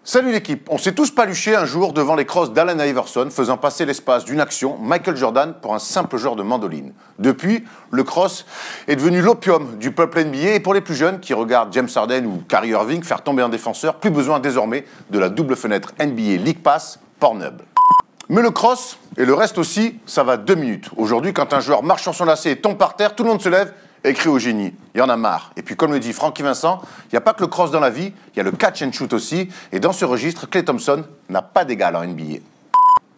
Salut l'équipe, on s'est tous paluchés un jour devant les crosses d'Allen Iverson faisant passer l'espace d'une action Michael Jordan pour un simple joueur de mandoline. Depuis, le cross est devenu l'opium du peuple NBA et pour les plus jeunes qui regardent James Harden ou Kyrie Irving faire tomber un défenseur, plus besoin désormais de la double fenêtre NBA League Pass Pornhub. Mais le cross et le reste aussi, ça va 2 minutes. Aujourd'hui, quand un joueur marche sur son lacet et tombe par terre, tout le monde se lève et crie au génie. Il y en a marre. Et puis comme le dit Francky Vincent, il n'y a pas que le cross dans la vie, il y a le catch and shoot aussi. Et dans ce registre, Klay Thompson n'a pas d'égal en NBA.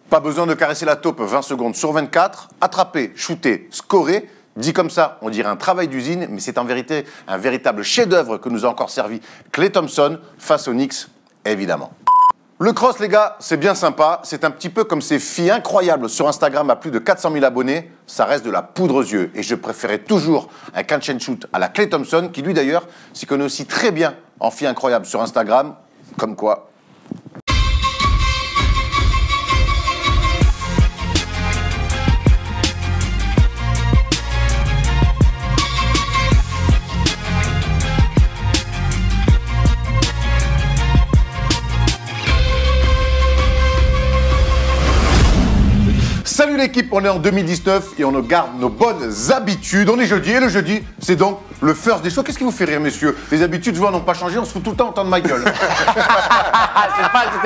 Pas besoin de caresser la taupe 20 secondes sur 24. Attraper, shooter, scorer. Dit comme ça, on dirait un travail d'usine, mais c'est en vérité un véritable chef-d'œuvre que nous a encore servi Klay Thompson face aux Knicks, évidemment. Le cross, les gars, c'est bien sympa. C'est un petit peu comme ces filles incroyables sur Instagram à plus de 400 000 abonnés. Ça reste de la poudre aux yeux. Et je préférais toujours un catch and shoot à la Klay Thompson, qui lui d'ailleurs s'y connaît aussi très bien en filles incroyables sur Instagram. Comme quoi. Salut l'équipe, on est en 2019 et on garde nos bonnes habitudes. On est jeudi et le jeudi, c'est donc le first des shows. Qu'est-ce qui vous fait rire, messieurs? Les habitudes, je vois, n'ont pas changé, on se fout tout le temps autant de ma gueule. C'était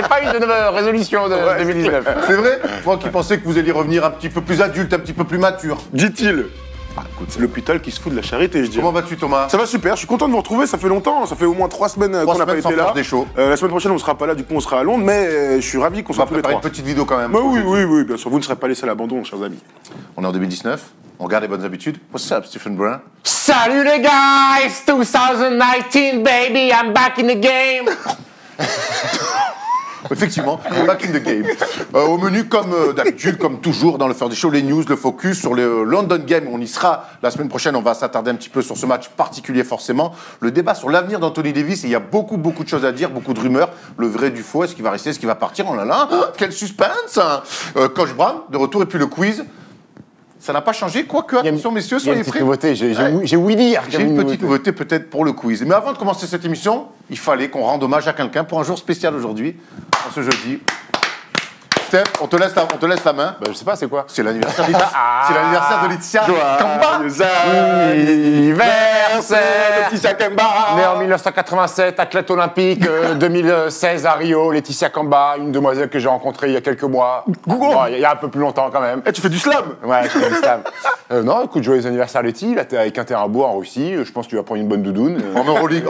pas une résolution de 2019. C'est vrai? Moi qui pensais que vous alliez revenir un petit peu plus adulte, un petit peu plus mature. Dit-il. Ah, écoute, c'est l'hôpital qui se fout de la charité, je dirais. Comment vas-tu, Thomas? Ça va super, je suis content de vous retrouver, ça fait longtemps, ça fait au moins 3 semaines qu'on n'a pas été là. Des shows. La semaine prochaine, on sera pas là, du coup, on sera à Londres, mais je suis ravi qu'on soit tous les trois. Une petite vidéo quand même. Bah oui, bien sûr, vous ne serez pas laissés à l'abandon, chers amis. On est en 2019, on garde les bonnes habitudes. What's up, Stephen Brown? Salut les gars, it's 2019 baby, I'm back in the game. Effectivement, back in the game. Au menu, comme d'habitude, comme toujours, dans le First des Show, les news, le focus sur le London Game. On y sera la semaine prochaine. On va s'attarder un petit peu sur ce match particulier, forcément. Le débat sur l'avenir d'Anthony Davis. Et il y a beaucoup de choses à dire, beaucoup de rumeurs. Le vrai du faux. Est-ce qu'il va rester? Est-ce qu'il va partir? Oh là là, quel suspense! Coach Brown, de retour. Et puis le quiz. Ça n'a pas changé, quoique, attention messieurs, soyez prêts. J'ai oui dire. J'ai une petite nouveauté peut-être pour le quiz. Mais avant de commencer cette émission, il fallait qu'on rende hommage à quelqu'un pour un jour spécial aujourd'hui, en ce jeudi. Steph, on te laisse la main. Bah, je sais pas, c'est quoi? C'est l'anniversaire de c'est l'anniversaire de Laetitia Kamba. Anniversaire Laetitia Kamba. Née en 1987, athlète olympique, 2016 à Rio, Laetitia Kamba, une demoiselle que j'ai rencontrée il y a quelques mois. Bon, il y a un peu plus longtemps quand même. Eh, tu fais du slam? Ouais, je fais du slam. Non, écoute, joyeux anniversaire Letty, là t'es avec un terrain beau en Russie, je pense que tu vas prendre une bonne doudoune. En Euroleague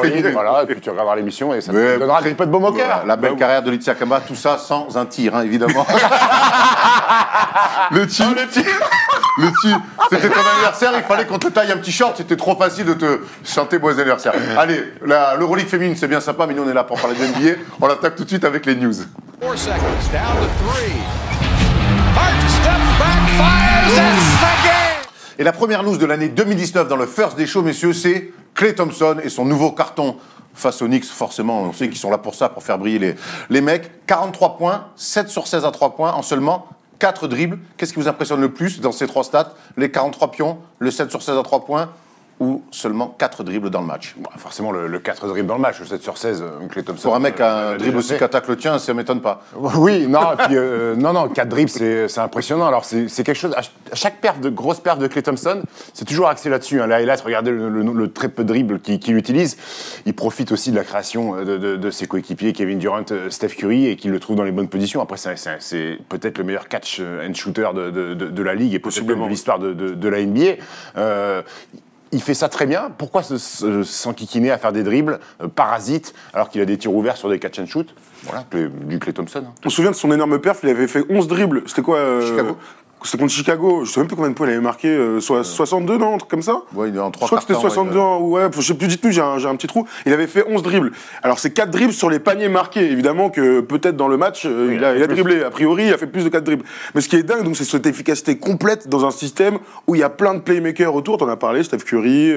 féminine. Voilà, et puis tu regarderas l'émission et ça te donnera un peu de baume au cœur. La belle carrière de Laetitia Kamba, tout ça sans un tir, hein, évidemment. Letty, c'était ton anniversaire, il fallait qu'on te taille un petit short, c'était trop facile de te chanter bon anniversaire. Allez, l'Euroleague féminine c'est bien sympa, mais nous on est là pour parler de NBA. On attaque tout de suite avec les news. 4 seconds, down to 3. Hart steps back, fires, it's the game! Et la première news de l'année 2019 dans le First des Shows, messieurs, c'est Klay Thompson et son nouveau carton face aux Knicks. Forcément, on sait qu'ils sont là pour ça, pour faire briller les mecs. 43 points, 7 sur 16 à 3 points en seulement 4 dribbles. Qu'est-ce qui vous impressionne le plus dans ces 3 stats? Les 43 pions, le 7 sur 16 à 3 points ou seulement 4 dribbles dans le match? Bon, forcément, le 4 dribbles dans le match, le 7 sur 16, Klay Thompson. Pour un mec qui a un dribble aussi qu'attaque le tien, ça m'étonne pas. Oui, non, et puis, non, 4 dribbles, c'est impressionnant. Alors, c'est quelque chose, à chaque grosse perf de Klay Thompson, c'est toujours axé là-dessus. Hein. Là, regardez le très peu de dribbles qu'il utilise. Il profite aussi de la création de ses coéquipiers, Kevin Durant, Steph Curry, et qu'il le trouve dans les bonnes positions. Après, c'est peut-être le meilleur catch and shooter de la Ligue et possiblement de l'histoire de la NBA. Il fait ça très bien. Pourquoi s'enquiquiner à faire des dribbles parasites alors qu'il a des tirs ouverts sur des catch and shoot? Voilà, du Klay Thompson. Hein. On se souvient de son énorme perf, il avait fait 11 dribbles. C'était quoi Chicago. C'était contre Chicago. Je sais même plus combien de points il avait marqué. 62, non? Un truc comme ça? Ouais, il est en 3 Je crois que c'était 62. Ouais, je sais plus, dites-nous, j'ai un petit trou. Il avait fait 11 dribbles. Alors, c'est 4 dribbles sur les paniers marqués. Évidemment que peut-être dans le match, il a dribblé. A priori, il a fait plus de 4 dribbles. Mais ce qui est dingue, donc, c'est cette efficacité complète dans un système où il y a plein de playmakers autour. T'en as parlé, Steph Curry,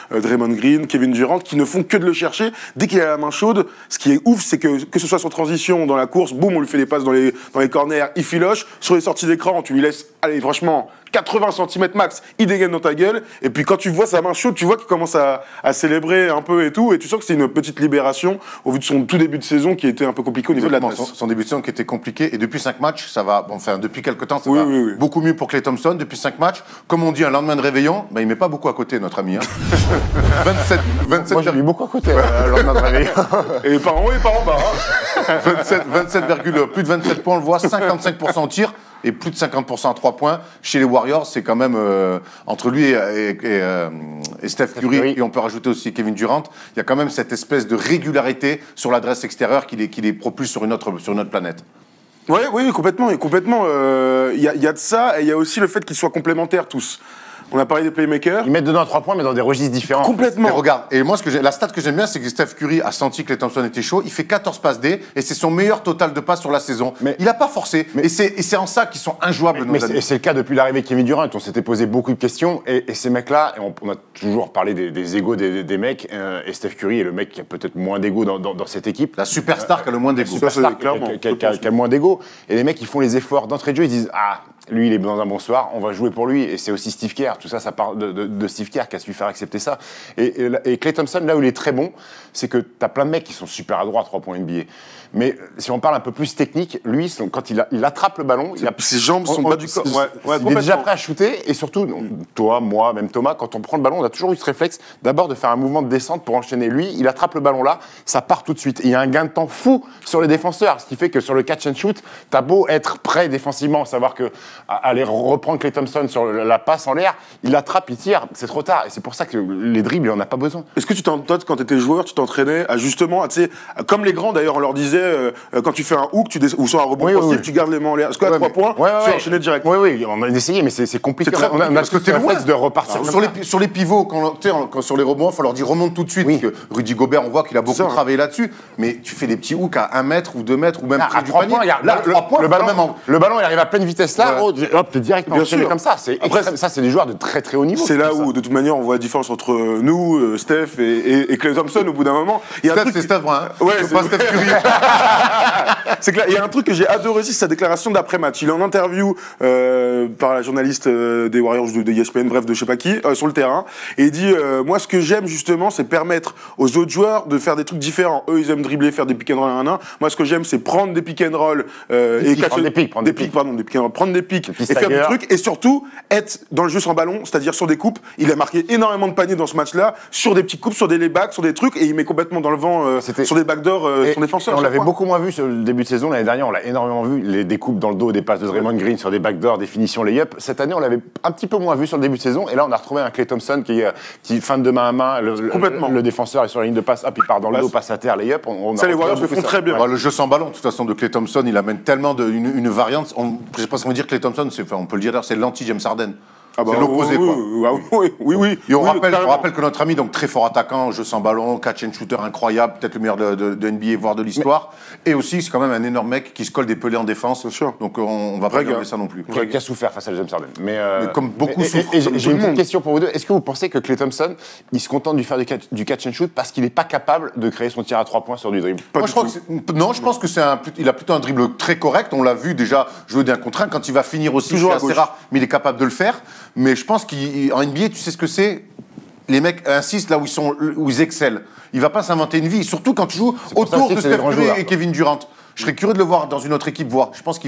Draymond Green, Kevin Durant, qui ne font que de le chercher. Dès qu'il a la main chaude, ce qui est ouf, c'est que ce soit sur transition, dans la course, boum, on lui fait des passes dans les corners, il filoche. Sur les sorties d'écran, tu lui laisses allez, franchement, 80 cm max, il dégaine dans ta gueule. Et puis quand tu vois sa main chaude, tu vois qu'il commence à célébrer un peu et tout. Et tu sens que c'est une petite libération au vu de son tout début de saison qui était un peu compliqué au niveau de la Exactement, dresse. son début de saison qui était compliqué. Et depuis 5 matchs, ça va. Bon, enfin, depuis quelques temps, ça Oui, va oui, oui. beaucoup mieux pour Klay Thompson. Depuis 5 matchs, comme on dit, un lendemain de réveillon, ben, il met pas beaucoup à côté, notre ami. Hein. 27, Moi, j'ai mis beaucoup à côté lors de notre réveil. Et par en haut et par en bas. Hein. plus de 27 points, on le voit, 55% au tir et plus de 50% à 3 points. Chez les Warriors, c'est quand même entre lui et Steph Curry, et on peut rajouter aussi Kevin Durant, il y a quand même cette espèce de régularité sur l'adresse extérieure qui les propulse sur une autre planète. Ouais, oui, complètement. Et complètement, il y a de ça, et il y a aussi le fait qu'ils soient complémentaires tous. On a parlé des playmakers. Ils mettent dedans 3 points, mais dans des registres différents. Complètement. Et regarde, et moi la stat que j'aime bien, c'est que Steph Curry a senti que Klay Thompson était chaud. Il fait 14 passes D et c'est son meilleur total de passes sur la saison. Mais- il n'a pas forcé. Et c'est en ça qu'ils sont injouables, Mais nos amis. c'est le cas depuis l'arrivée de Kevin Durant. On s'était posé beaucoup de questions. Et ces mecs-là, et on a toujours parlé des égos des mecs. Et Steph Curry est le mec qui a peut-être moins d'ego dans cette équipe. La superstar qui a le moins d'égo. Superstar qui clairement. a moins d'ego. Et les mecs, ils font les efforts d'entrée de jeu. Ils disent ah, lui, il est dans un bon soir. On va jouer pour lui. Et c'est aussi Steve Kerr. Tout ça, ça part de Steve Kerr qui a su faire accepter ça. Et Klay Thompson, là où il est très bon, c'est que t'as plein de mecs qui sont super adroits à 3 points NBA. Mais si on parle un peu plus technique, lui, quand il attrape le ballon, Ses jambes sont bas du corps. Ouais, il est déjà prêt à shooter. Et surtout, toi, moi, même Thomas, quand on prend le ballon, on a toujours eu ce réflexe d'abord de faire un mouvement de descente pour enchaîner. Lui, il attrape le ballon là, ça part tout de suite. Et il y a un gain de temps fou sur les défenseurs, ce qui fait que sur le catch and shoot, t'as beau être prêt défensivement, savoir que aller reprendre Klay Thompson sur la passe en l'air, il attrape, il tire, c'est trop tard. Et c'est pour ça que les dribbles, il en a pas besoin. Est-ce que toi, quand tu étais joueur, tu t'entraînais à justement, tu sais, comme les grands d'ailleurs, on leur disait, quand tu fais un hook, ou sur un rebond offensif, tu gardes les mains en l'air. Est-ce qu'à 3 points, tu enchaînais direct? Oui, on a essayé, mais c'est compliqué. C'est très On a compliqué, ce réflexe de repartir. Sur les pivots, sur les rebonds, il faut leur dire remonte tout de suite. Oui. Parce que Rudy Gobert, on voit qu'il a beaucoup ça. travaillé là-dessus. Mais tu fais des petits hooks à 1 mètre ou 2 mètres ou même À près du 3 panier. points, regarde, Là, 3 points, le ballon, il arrive à pleine vitesse là, Ouais. hop, t'es directement Bien enchaîné sûr. comme ça. C'est Après, extrême. Ça, c'est des joueurs de très très haut niveau. C'est là qui font où, de toute manière, on voit la différence entre nous, Steph et Klay Thompson au bout d'un moment. Il y a un Steph, truc c'est Steph, moi. Hein. Ouais, C'est c'est- pas Steph Curry. C'est clair. Il y a un truc que j'ai adoré aussi, c'est sa déclaration d'après-match. Il est en interview par la journaliste des Warriors de ESPN, bref, de je sais pas qui, sur le terrain. Et il dit moi, ce que j'aime justement, c'est permettre aux autres joueurs de faire des trucs différents. Eux, ils aiment dribbler, faire des pick and roll 1-1. Moi, ce que j'aime, c'est prendre des pick and roll et prendre des pics, prendre des pick and roll, prendre des pics pics et faire des stagger. trucs. Et surtout, être dans le jeu sans ballon, c'est-à-dire sur des coupes. Il a marqué énormément de paniers dans ce match-là, sur des petites coupes, sur des laybacks, sur des trucs, et il met complètement dans le vent sur des backdoors son défenseur. On à chaque l'avait fois. beaucoup moins vu sur le début de saison. L'année dernière, on l'a énormément vu. Les découpes dans le dos, des passes de Draymond Green sur des backdoors, des finitions lay-up. Cette année, on l'avait un petit peu moins vu sur le début de saison. Et là, on a retrouvé un Klay Thompson qui feinte de main à main. Complètement. Le défenseur est sur la ligne de passe, hop, il part dans le Bah, dos, passe à terre, lay-up. Ça, les Warriors le font très bien. Le jeu sans ballon, de toute façon, de Klay Thompson, il amène tellement une variante. Je sais pas ce qu'on veut dire, Klay Thompson, on peut le dire d'ailleurs, c'est l'anti-James Harden. Ah bah, c'est l'opposé, oui, quoi. Oui. Et on Oui, rappelle carrément. que notre ami, donc très fort attaquant, jeu sans ballon, catch and shooter incroyable, peut-être le meilleur de NBA, voire de l'histoire. Et aussi, c'est quand même un énorme mec qui se colle des pelés en défense. Bien sûr. Donc on va pas Vrai regarder gars. ça non plus. qui a souffert face à James Harden. Mais comme beaucoup souffrent, et comme j'ai tout une le petite monde. question pour vous deux. Est-ce que vous pensez que Klay Thompson, il se contente de faire du catch and shoot parce qu'il n'est pas capable de créer son tir à 3 points sur du dribble? Moi, je pense que il a plutôt un dribble très correct. On l'a vu déjà jouer d'un contre un. Quand il va finir aussi, Toujours c'est à assez gauche. rare, mais il est capable de le faire. Mais je pense qu'en NBA, tu sais ce que c'est. Les mecs insistent là où ils excellent. Il va pas s'inventer une vie, surtout quand tu joues pour ça autour aussi de que c'est des Steph grands Curry joueurs, et Kevin Durant. Je serais curieux de le voir dans une autre équipe voir. Je pense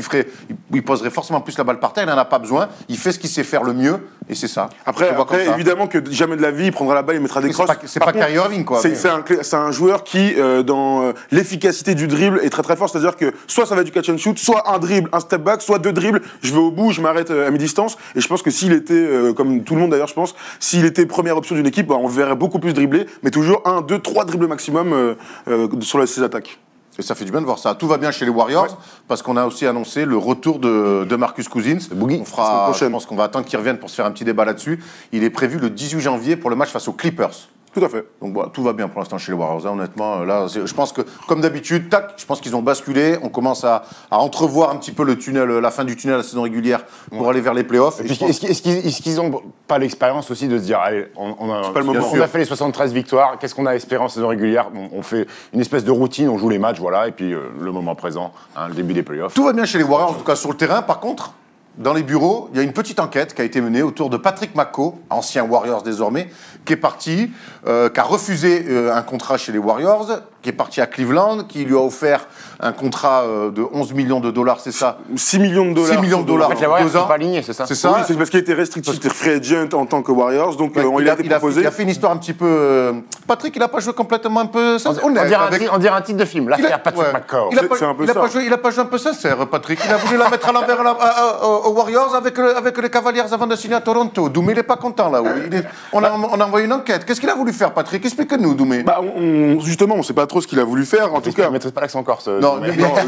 il poserait forcément plus la balle par terre. Il n'en a pas besoin. Il fait ce qu'il sait faire le mieux et c'est ça. Après, Je le vois comme ça. évidemment que jamais de la vie, il prendra la balle, il mettra des crosses. C'est Par pas contre, Kyrie Irving, quoi. C'est un joueur qui, dans l'efficacité du dribble, est très très fort. C'est-à-dire que soit ça va être du catch and shoot, soit un dribble, un step back, soit 2 dribbles. Je vais au bout, je m'arrête à mi-distance. Et je pense que s'il était, comme tout le monde d'ailleurs, je pense, s'il était première option d'une équipe, on verrait beaucoup plus dribbler, mais toujours 1, 2, 3 dribbles maximum sur ses attaques. Et ça fait du bien de voir ça. Tout va bien chez les Warriors, parce qu'on a aussi annoncé le retour de Marcus Cousins. Boogie. On fera, La semaine prochaine. je pense qu'on va attendre qu'il revienne pour se faire un petit débat là-dessus. Il est prévu le 18 janvier pour le match face aux Clippers. Tout à fait. Donc voilà, tout va bien pour l'instant chez les Warriors. Hein, honnêtement, là, je pense que, comme d'habitude, je pense qu'ils ont basculé. On commence à entrevoir un petit peu le tunnel, la fin du tunnel à la saison régulière pour aller vers les playoffs. Et puis, est-ce qu'ils n'ont pas l'expérience aussi de se dire, allez, on pas le moment. a fait les 73 victoires, qu'est-ce qu'on a espéré en saison régulière? On fait une espèce de routine, on joue les matchs, voilà, et puis le moment présent, le début des playoffs. Tout va bien chez les Warriors, en tout cas sur le terrain. Par contre, dans les bureaux, il y a une petite enquête qui a été menée autour de Patrick McCaw, ancien Warriors désormais, qui est parti, qui a refusé un contrat chez les Warriors, qui est parti à Cleveland, qui lui a offert un contrat de 11 millions de dollars, c'est ça? 6 millions de dollars. 6 millions de dollars. En fait, les Warriors 2 ans. sont pas alignés, c'est ça? C'est ça. Oui, c'est parce qu'il était restrictif free agent en tant que Warriors, donc il a été proposé. Il a fait une histoire un petit peu. Patrick, il n'a pas joué complètement un peu. On dirait un titre de film, l'affaire Patrick McCaw. Il a C'est un peu pas ça. joué, il a pas joué un peu sincère, Patrick. Il a voulu la mettre à l'envers aux Warriors avec les Cavaliers avant de signer à Toronto. Doumé, il n'est pas content là. On a envoyé une enquête. Qu'est-ce qu'il a voulu faire, Patrick? Explique-nous, Doumé. Bah, justement, on ne sait pas trop ce qu'il a voulu faire. En tout cas, Je ne maîtrise pas l'accent corse. Non, c'est bon, ça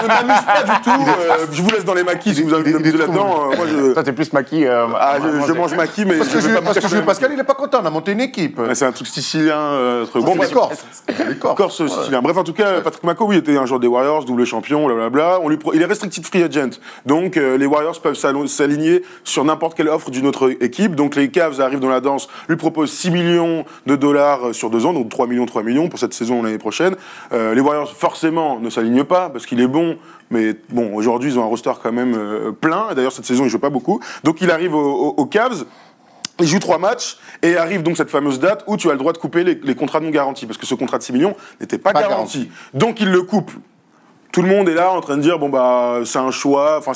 ne m'amuse pas du tout. Je vous laisse dans les maquis si vous avez amusé là-dedans. Moi, Toi, t'es plus maquis. je mange maquis, mais Parce que je vais pas parce que me Jules Pascal, il n'est pas content. On a monté une équipe. C'est un truc sicilien. Bon, C'est bref, les Corses. C'est les Corses. Corse sicilien. Bref, en tout cas, Patrick McCaw, oui, était un joueur des Warriors, double champion, blablabla. Il est restricted free agent. Donc, les Warriors peuvent s'aligner sur n'importe quelle offre d'une autre équipe. Donc, les Cavs arrivent dans la danse, lui proposent 6 millions de dollars sur 2 ans, donc 3 millions pour cette saison l'année prochaine. Les Warriors, forcément, ne s'alignent pas parce qu'il est bon. Mais bon, aujourd'hui, ils ont un roster quand même plein. D'ailleurs, cette saison, il ne joue pas beaucoup. Donc, il arrive aux Cavs. Il joue 3 matchs et arrive donc cette fameuse date où tu as le droit de couper les contrats non garantis. Parce que ce contrat de 6 millions n'était pas garanti. Donc, il le coupe. Tout le monde est là en train de dire bon bah c'est un choix. Enfin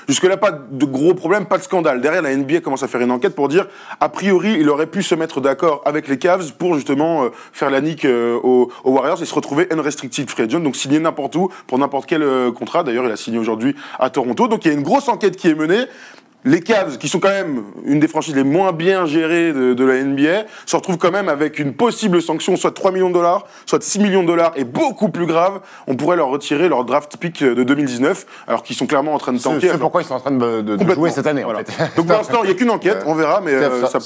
jusque-là pas de gros problèmes, pas de scandale. Derrière la NBA commence à faire une enquête pour dire a priori il aurait pu se mettre d'accord avec les Cavs pour justement faire la nique aux Warriors et se retrouver unrestricted free agent, donc signer n'importe où pour n'importe quel contrat. D'ailleurs il a signé aujourd'hui à Toronto. Donc il y a une grosse enquête qui est menée. Les Cavs, qui sont quand même une des franchises les moins bien gérées de la NBA, se retrouvent quand même avec une possible sanction, soit de 3 millions de dollars, soit de 6 millions de dollars, et beaucoup plus grave, on pourrait leur retirer leur draft pick de 2019, alors qu'ils sont clairement en train de tanker. C'est pourquoi ils sont en train de jouer cette année, voilà. en fait. Donc pour l'instant, il n'y a qu'une enquête, on verra, mais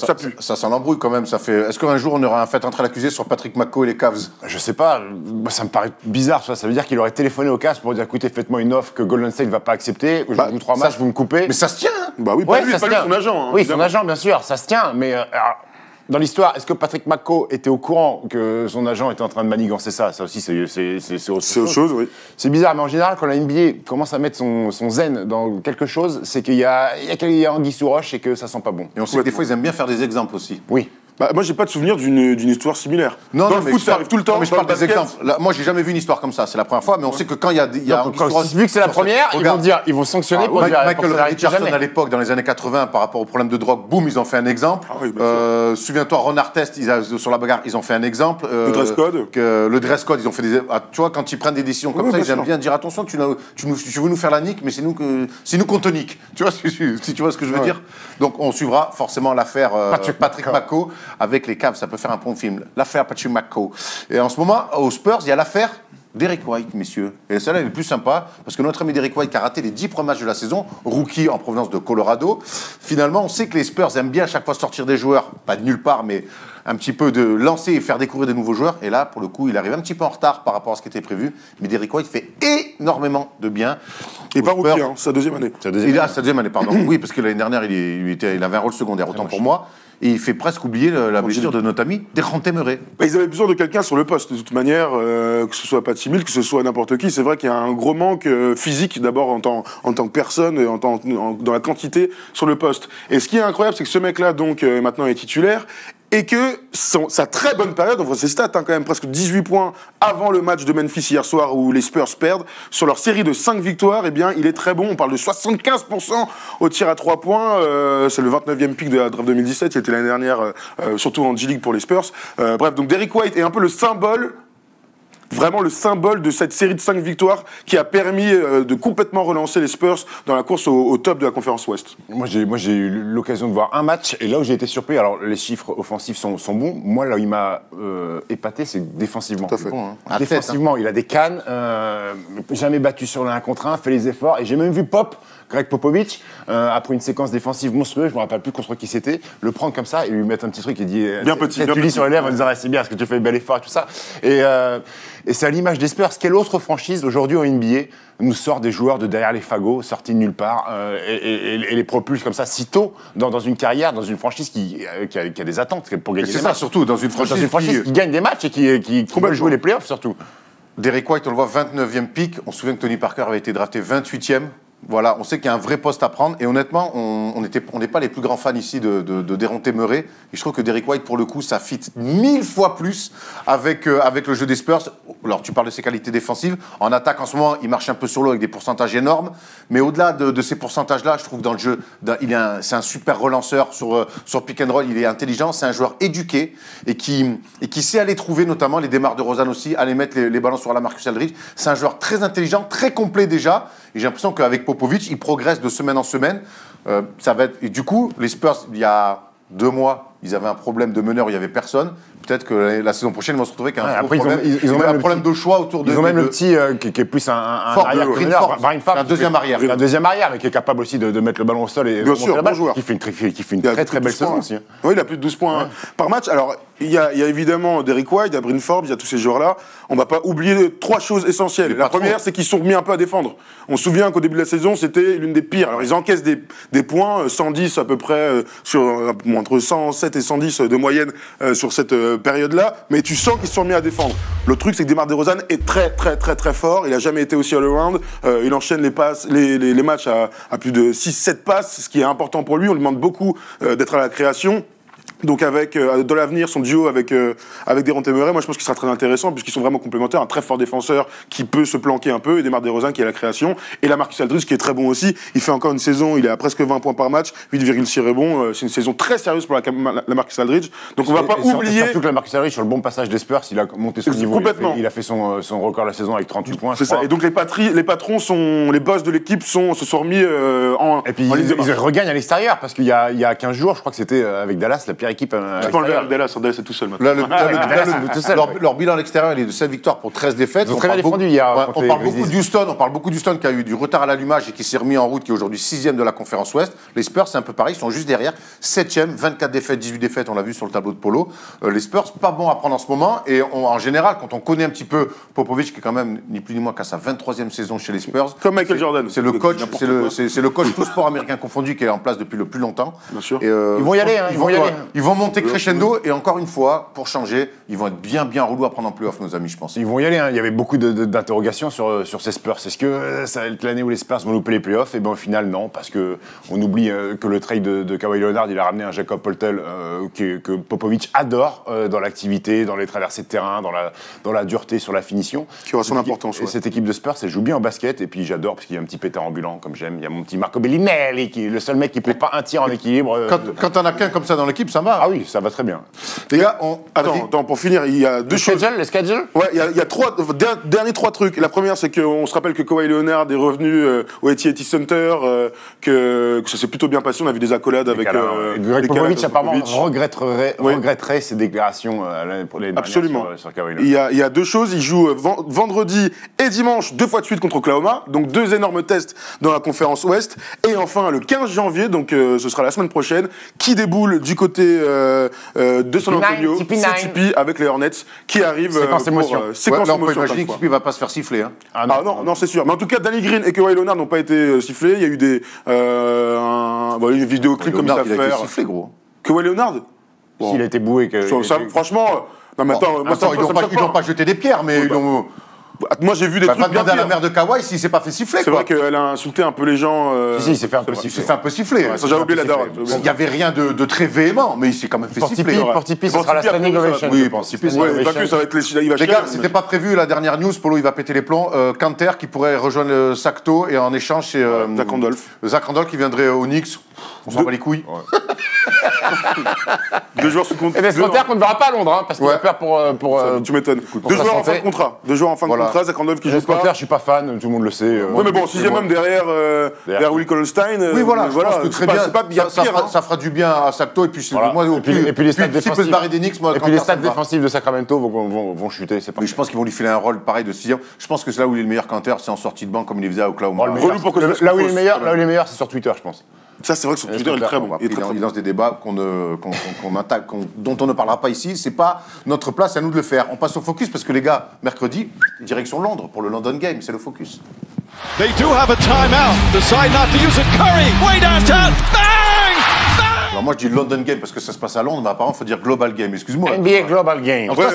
ça pue. Ça sent l'embrouille quand même. Est-ce qu'un jour on aura un fait entrer l'accusé sur Patrick McCaw et les Cavs? Je sais pas, ça me paraît bizarre, ça veut dire qu'il aurait téléphoné au Cavs pour dire écoutez, faites-moi une offre que Golden State ne va pas accepter, je joue 3 matchs, vous me coupez. Mais ça se tient. Bah oui, Ouais, pas lui, ça se pas lui, tient. son agent. Hein, oui, évidemment. son agent, bien sûr, ça se tient, mais alors, dans l'histoire, est-ce que Patrick McCaw était au courant que son agent était en train de manigancer ça? Ça aussi, c'est autre C'est autre chose, oui. C'est bizarre, mais en général, quand la NBA commence à mettre son zen dans quelque chose, c'est qu'il y a anguille sous roche et que ça sent pas bon. Et on sait que des fois ils aiment bien faire des exemples aussi. Oui. Bah, moi, j'ai pas de souvenir d'une histoire similaire. Non, dans non, le mais foot, je ça parle- arrive tout le temps. non, mais je dans parle le des basket. exemples. Là, moi, j'ai jamais vu une histoire comme ça. C'est la première fois, mais on sait que quand il y a Donc, vu que c'est la première, ils vont sanctionner pour dire Michael pour Richardson jamais. à l'époque, dans les années 80, par rapport au problème de drogue, boum, ils ont fait un exemple. Ah oui, bien Souviens-toi, Ron Artest, sur la bagarre, ils ont fait un exemple. Le dress code. Le dress code, ils ont fait des. Tu vois, quand ils prennent des décisions comme Oui, ça, bien ils aiment sûr. bien dire attention, tu veux nous faire la nique, mais c'est nous qu'on te nique. Tu vois, si tu vois ce que je veux dire. Donc, on suivra forcément l'affaire Patrick McCaw avec les Cavs. Ça peut faire un bon film. L'affaire Patrick McCaw. Et en ce moment, aux Spurs, il y a l'affaire Derrick White, messieurs. Et celle-là, elle est plus sympa, parce que notre ami Derrick White, qui a raté les 10 premiers matchs de la saison, rookie en provenance de Colorado, finalement, on sait que les Spurs aiment bien à chaque fois sortir des joueurs, pas de nulle part, mais un petit peu de lancer et faire découvrir des nouveaux joueurs. Et là, pour le coup, il arrive un petit peu en retard par rapport à ce qui était prévu. Mais Derrick White fait énormément de bien. Et aux pas Spurs. rookie, hein, sa deuxième année. Il a sa deuxième année, pardon. Oui, parce que l'année dernière, il avait un rôle secondaire, autant pour moi. Et il fait presque oublier la blessure de notre ami Dejounte Murray. Bah, ils avaient besoin de quelqu'un sur le poste, de toute manière, que ce soit Patty Mills, que ce soit n'importe qui. C'est vrai qu'il y a un gros manque physique, d'abord en tant que personne, et dans la quantité sur le poste. Et ce qui est incroyable, c'est que ce mec-là, donc, maintenant est titulaire, et que sa très bonne période, on voit ses stats, hein, quand même presque 18 points avant le match de Memphis hier soir où les Spurs perdent, sur leur série de 5 victoires, eh bien, il est très bon. On parle de 75% au tir à 3 points. C'est le 29e pick de la draft 2017, qui était l'année dernière, surtout en G-League pour les Spurs. Bref, donc Derrick White est un peu le symbole, vraiment le symbole de cette série de 5 victoires qui a permis de complètement relancer les Spurs dans la course au top de la conférence Ouest. Moi, j'ai eu l'occasion de voir un match, et là où j'ai été surpris, alors les chiffres offensifs sont bons. Moi, là où il m'a épaté, c'est défensivement. Tout à fait. Bon, hein. Défensivement, il a des cannes, jamais battu sur l'1 contre 1, fait les efforts, et j'ai même vu Greg Popovich, après une séquence défensive monstrueuse, je me rappelle plus contre qui c'était, le prendre comme ça et lui mettre un petit truc et dire Bien petit, tu bien lis petit. sur les lèvres en disant c'est bien parce que tu fais un bel effort et tout ça. Et c'est à l'image des Spurs. Quelle autre franchise aujourd'hui en NBA nous sort des joueurs de derrière les fagots, sortis de nulle part, et les propulse comme ça si tôt dans une carrière, dans une franchise qui a des attentes pour gagner C'est des ça, matchs. surtout, dans une franchise, qui gagne des matchs et qui veut jouer les playoffs surtout. Derrick White, on le voit 29e pick. On se souvient que Tony Parker avait été drafté 28e. Voilà, on sait qu'il y a un vrai poste à prendre. Et honnêtement, on n'est pas les plus grands fans ici de Deronte Murray. Et je trouve que Derrick White, pour le coup, ça fit 1000 fois plus avec le jeu des Spurs. Alors, tu parles de ses qualités défensives. En attaque, en ce moment, il marche un peu sur l'eau avec des pourcentages énormes. Mais au-delà de ces pourcentages-là, je trouve que dans le jeu, c'est un super relanceur sur pick and roll. Il est intelligent. C'est un joueur éduqué et qui sait aller trouver, notamment les DeMar DeRozan aussi, aller mettre les ballons sur la Marcus Aldridge. C'est un joueur très intelligent, très complet déjà. Et j'ai l'impression qu'avec Popovich, il progresse de semaine en semaine. Ça va être... Et du coup, les Spurs, il y a 2 mois, ils avaient un problème de meneur où il n'y avait personne. Peut-être que la saison prochaine, ils vont se retrouver avec un problème de choix autour de... Ils ont même le petit qui est plus un arrière-meneur, Brian Farr, un deuxième arrière. Un deuxième arrière, mais qui est capable aussi de mettre le ballon au sol et de monter la balle, qui fait une très belle saison aussi. Oui, il a plus de 12 points par match. Alors, il y a évidemment Derrick White, il y a Bryn Forbes, il y a tous ces joueurs-là. On ne va pas oublier 3 choses essentielles. La première, c'est qu'ils sont remis un peu à défendre. On se souvient qu'au début de la saison, c'était l'une des pires. Alors, ils encaissent des points, 110 à peu près, entre 107 et 110 de moyenne sur cette période-là. Mais tu sens qu'ils se sont remis à défendre. Le truc, c'est que DeMar DeRozan est très, très, très, très fort. Il n'a jamais été aussi all-around. Il enchaîne les matchs à plus de 6-7 passes, ce qui est important pour lui. On lui demande beaucoup d'être à la création. Donc avec dans l'avenir son duo avec Deronte Murray, moi je pense qu'il sera très intéressant puisqu'ils sont vraiment complémentaires, un très fort défenseur qui peut se planquer un peu et DeMar DeRozan qui est à la création et la Marcus Aldridge qui est très bon aussi. Il fait encore une saison, il est à presque 20 points par match, 8,6 rebonds, c'est une saison très sérieuse pour la Marcus Aldridge. Donc on va pas oublier surtout que la Marcus Aldridge sur le bon passage des Spurs, il a monté son niveau. Complètement. Il a fait son record de la saison avec 38 points. C'est ça. Et donc les patrons les boss de l'équipe se sont remis et puis ils regagnent à l'extérieur parce qu'il y a 15 jours, je crois que c'était avec Dallas la pire équipe. Dallas est tout seul maintenant. Leur bilan à l'extérieur, il est de 7 victoires pour 13 défaites. Ils ont très bien défendu hier. On parle beaucoup d'Houston qui a eu du retard à l'allumage et qui s'est remis en route, qui est aujourd'hui 6e de la conférence Ouest. Les Spurs, c'est un peu pareil, ils sont juste derrière, 7e, 24 défaites, 18 défaites, on l'a vu sur le tableau de Polo. Les Spurs, pas bon à prendre en ce moment. Et en général, quand on connaît un petit peu Popovich, qui est quand même ni plus ni moins qu'à sa 23e saison chez les Spurs. Comme Michael Jordan. C'est le coach, c'est le coach tout sport américain confondu qui est en place depuis le plus longtemps. Bien sûr. Et, ils vont y aller. Ils vont monter crescendo et encore une fois, pour changer, ils vont être bien relous à prendre en play-off, nos amis, je pense. Ils vont y aller. Il y avait beaucoup d'interrogations sur ces Spurs. Est-ce que ça va être l'année où les Spurs vont louper les play-offs? Et bien au final, non, parce qu'on oublie que le trade de Kawhi Leonard, il a ramené un Jakob Poeltl que Popovich adore dans l'activité, dans les traversées de terrain, dans la dureté, sur la finition. Qui aura son importance. Et cette équipe de Spurs, elle joue bien en basket. Et puis j'adore parce qu'il y a un petit pétard ambulant, comme j'aime. Il y a mon petit Marco Bellinelli, qui est le seul mec qui ne prend pas un tir en équilibre. Quand t'en as qu'un comme ça dans l'équipe, ça va. Ah oui, ça va très bien. Les gars, attends, pour finir, il y a deux choses. Le schedule. Ouais, il y a derniers 3 trucs. La première, c'est qu'on se rappelle que Kawhi Leonard est revenu au AT&T Center, que ça s'est plutôt bien passé. On a vu des accolades avec. Greg Popovich apparemment regretterait ses déclarations pour les dernières sur Kawhi Il Leonard. y a 2 choses. Il joue vendredi et dimanche 2 fois de suite contre Oklahoma, donc 2 énormes tests dans la conférence Ouest. Et enfin, le 15 janvier, donc ce sera la semaine prochaine, qui déboule du côté de San Antonio, c'est Tipeee avec les Hornets qui arrivent séquence émotion. Séquence émotion. On peut imaginer que Tipeee va pas se faire siffler. Hein. Ah non, c'est sûr. Mais en tout cas, Danny Green et Kawhi Leonard n'ont pas été sifflés. Il y a eu une vidéoclip comme ça à faire. Il a été sifflé, gros. Kawhi Leonard S'il a été boué. Franchement, non mais attends, ils n'ont pas jeté des pierres, mais ils ont. Moi j'ai vu des trucs bien pires. À la mère de Kawhi s'il s'est pas fait siffler. C'est vrai qu'elle a insulté un peu les gens. Si, il s'est fait un peu siffler. Il s'est fait un peu siffler. Ça, j'avais oublié la daronne. Il n'y avait rien de très véhément, mais il s'est quand même fait siffler. Pour Tipeee, ce sera la standing ovation. Oui, pour Tipeee, ça va être les gars, c'était pas prévu la dernière news. Polo, il va péter les plombs. Kanter qui pourrait rejoindre Sacto et en échange, c'est Zach Randolph. Zach Randolph qui viendrait au Knicks. On s'en bat les couilles. 2 joueurs sous contrat. Et bien, c'est qu'on ne verra pas à Londres, parce qu'il a peur pour. Tu m'étonnes. 2 joueurs en fin de contrat. 2 joueurs en fin de contrat. Zach Randolph qui joue pas. Je suis pas fan, tout le monde le sait. Oui, mais bon, 6e homme derrière Willie Colstein. Oui, voilà. Je pense que très bien. Ça fera du bien à Sacto et puis moi et puis les stats défensifs. S'il peut se barrer des Knicks, moi. Et puis les stats défensifs de Sacramento vont chuter. Mais je pense qu'ils vont lui filer un rôle pareil de 6e. Je pense que c'est là où il est le meilleur Kanter, c'est en sortie de banc comme il faisait à Oklahoma. Là où il est meilleur, c'est sur Twitter, je pense. Ça, c'est vrai que sur Twitter, il est très bon. Il lance des débats dont on ne parlera pas ici. C'est pas notre place, c'est à nous de le faire. On passe au focus parce que les gars, mercredi, direction Londres pour le London Game, c'est le focus. They do have a timeout. Decide not to use it. Curry, way downtown. Bang! Bang! Alors moi je dis London Game parce que ça se passe à Londres, mais apparemment il faut dire Global Game, excuse-moi. NBA Global Game. En tout cas,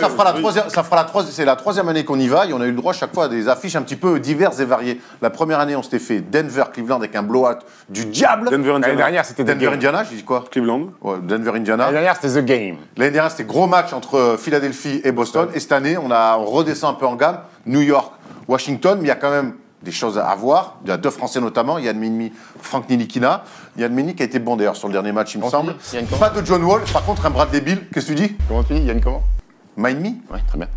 c'est la troisième année qu'on y va et on a eu le droit chaque fois à des affiches un petit peu diverses et variées. La première année, on s'était fait Denver-Cleveland avec un blowout du diable. Denver, L'année Indiana. dernière, c'était The Game. Denver-Indiana, j'ai dit quoi? Cleveland. Ouais, Denver-Indiana. L'année dernière, c'était The Game. L'année dernière, c'était gros match entre Philadelphie et Boston. Et cette année, on redescend un peu en gamme. New York, Washington, mais il y a quand même des choses à voir. Il y a 2 Français notamment. Yann Minmi, Franck Nilikina. Yann Minmi qui a été bon d'ailleurs sur le dernier match, il me semble. Yann comment? Pas de John Wall. Par contre, un Bradley Beal. Qu'est-ce que tu dis? Comment tu dis, Yann comment? Minmi. Oui, très bien.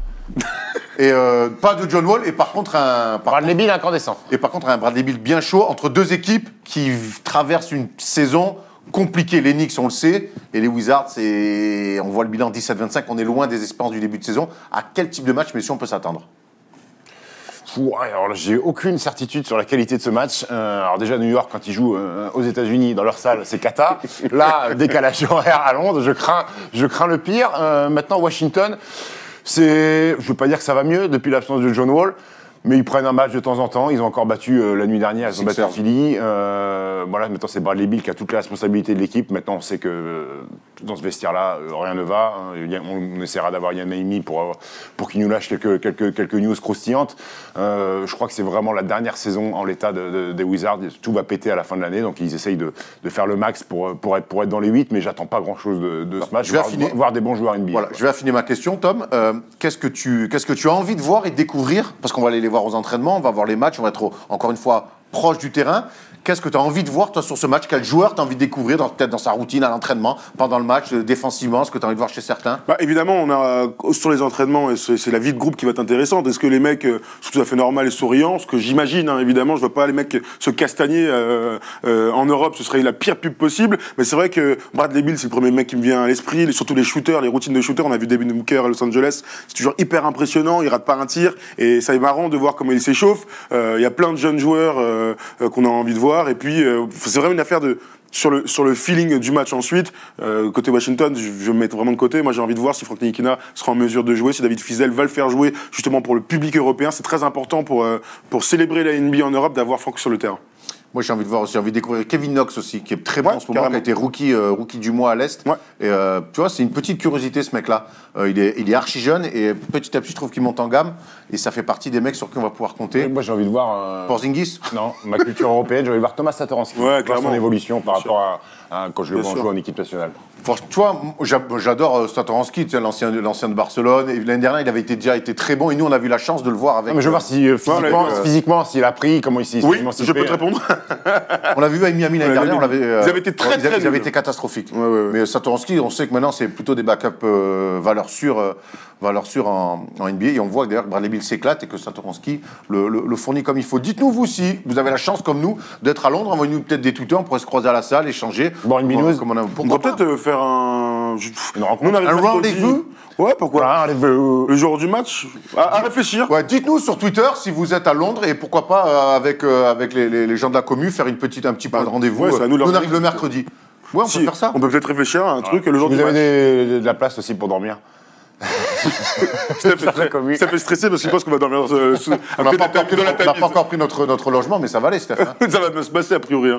Et pas de John Wall. Et par contre, Bradley Beal incandescent. Et par contre, un Bradley Beal bien chaud entre 2 équipes qui traversent une saison compliquée. Les Knicks, on le sait, et les Wizards, on voit le bilan 17-25. On est loin des espérances du début de saison. À quel type de match, messieurs, on peut s'attendre? Alors là, j'ai aucune certitude sur la qualité de ce match. Alors déjà, New York, quand ils jouent aux États-Unis dans leur salle, c'est cata. Là, décalage horaire à Londres, je crains le pire. Maintenant, Washington, je veux pas dire que ça va mieux depuis l'absence de John Wall. Mais ils prennent un match de temps en temps. Ils ont encore battu la nuit dernière. Ils ont battu Philly. Voilà, maintenant c'est Bradley Beal qui a toute la responsabilité de l'équipe. Maintenant, on sait que dans ce vestiaire-là, rien ne va. On essaiera d'avoir Yann Minmi pour qu'il nous lâche quelques news croustillantes. Je crois que c'est vraiment la dernière saison en l'état des Wizards. Tout va péter à la fin de l'année, donc ils essayent de faire le max pour être dans les 8. Mais j'attends pas grand-chose de ce match. Je vais voir des bons joueurs NBA. Voilà, je vais affiner ma question, Tom. Qu'est-ce que tu as envie de voir et de découvrir? Parce qu'on va aller les voir aux entraînements, on va voir les matchs, on va être encore une fois proche du terrain. Qu'est-ce que tu as envie de voir, toi, sur ce match? Quel joueur tu as envie de découvrir, peut-être dans sa routine, à l'entraînement, pendant le match, défensivement, ce que tu as envie de voir chez certains? Évidemment, on a sur les entraînements, et c'est la vie de groupe qui va être intéressante. Est-ce que les mecs sont tout à fait normaux et souriants? Ce que j'imagine, évidemment, je ne veux pas les mecs se castagner en Europe, ce serait la pire pub possible. Mais c'est vrai que Bradley Beal, c'est le premier mec qui me vient à l'esprit. Surtout les shooters, les routines de shooters. On a vu Devin Booker à Los Angeles. C'est toujours hyper impressionnant. Il rate pas un tir. Et ça est marrant de voir comment il s'échauffe. Il y a plein de jeunes joueurs qu'on a envie de voir. Et puis, c'est vraiment une affaire sur le feeling du match ensuite. Côté Washington, je vais me mettre vraiment de côté. Moi, j'ai envie de voir si Franck Nilikina sera en mesure de jouer, si David Fizdale va le faire jouer justement pour le public européen. C'est très important pour célébrer la NBA en Europe d'avoir Franck sur le terrain. Moi, j'ai envie de voir aussi, j'ai envie de découvrir Kevin Knox aussi, qui est très bon en ce moment, carrément. qui a été rookie du mois à l'Est. Ouais. Et tu vois, c'est une petite curiosité, ce mec-là. Il est archi jeune et petit à petit, je trouve qu'il monte en gamme. Et ça fait partie des mecs sur qui on va pouvoir compter. Moi, j'ai envie de voir. Porzingis? Non, ma culture européenne, j'ai envie de voir Thomas Satoransky. Ouais, voir clairement. son évolution par rapport à quand je le Bien vois sûr. jouer en équipe nationale. Tu vois, j'adore Satoransky, tu sais, l'ancien de Barcelone. Et l'année dernière, il avait déjà été très bon. Et nous, on a vu la chance de le voir avec. Non, mais je veux voir si physiquement, s'il a pris, comment il s'est Oui, émancipé. je peux te répondre. On l'a vu avec Miami l'année dernière. Ils avaient été très ils avaient nuls. été catastrophiques. Ouais. Mais Satoransky, on sait que maintenant, c'est plutôt des backups valeurs sûres en NBA. Et on voit que d'ailleurs que Bradley Beal s'éclate et que Satoransky le fournit comme il faut. Dites-nous, vous, si vous avez la chance, comme nous, d'être à Londres, envoyez-nous peut-être des tweets, on pourrait se croiser à la salle, échanger. Bon, une binouze. On Pourquoi pourrait peut-être faire un rencontre. Un rendez-vous. Ouais, pourquoi Rendez-vous. Le jour du match à réfléchir. Ouais, dites-nous sur Twitter si vous êtes à Londres et pourquoi pas avec les gens de la commu faire un petit point de rendez-vous. Ouais, c'est à nous de on leur arrive le mercredi. Ouais, on Si, peut faire ça. On peut peut-être réfléchir à un truc le jour Vous du match. avez de la place aussi pour dormir. Ça fait stresser parce qu'il pense qu'on va dormir On n'a pas encore pris notre logement, mais ça va aller, Stéphane. Ça va bien se passer a priori.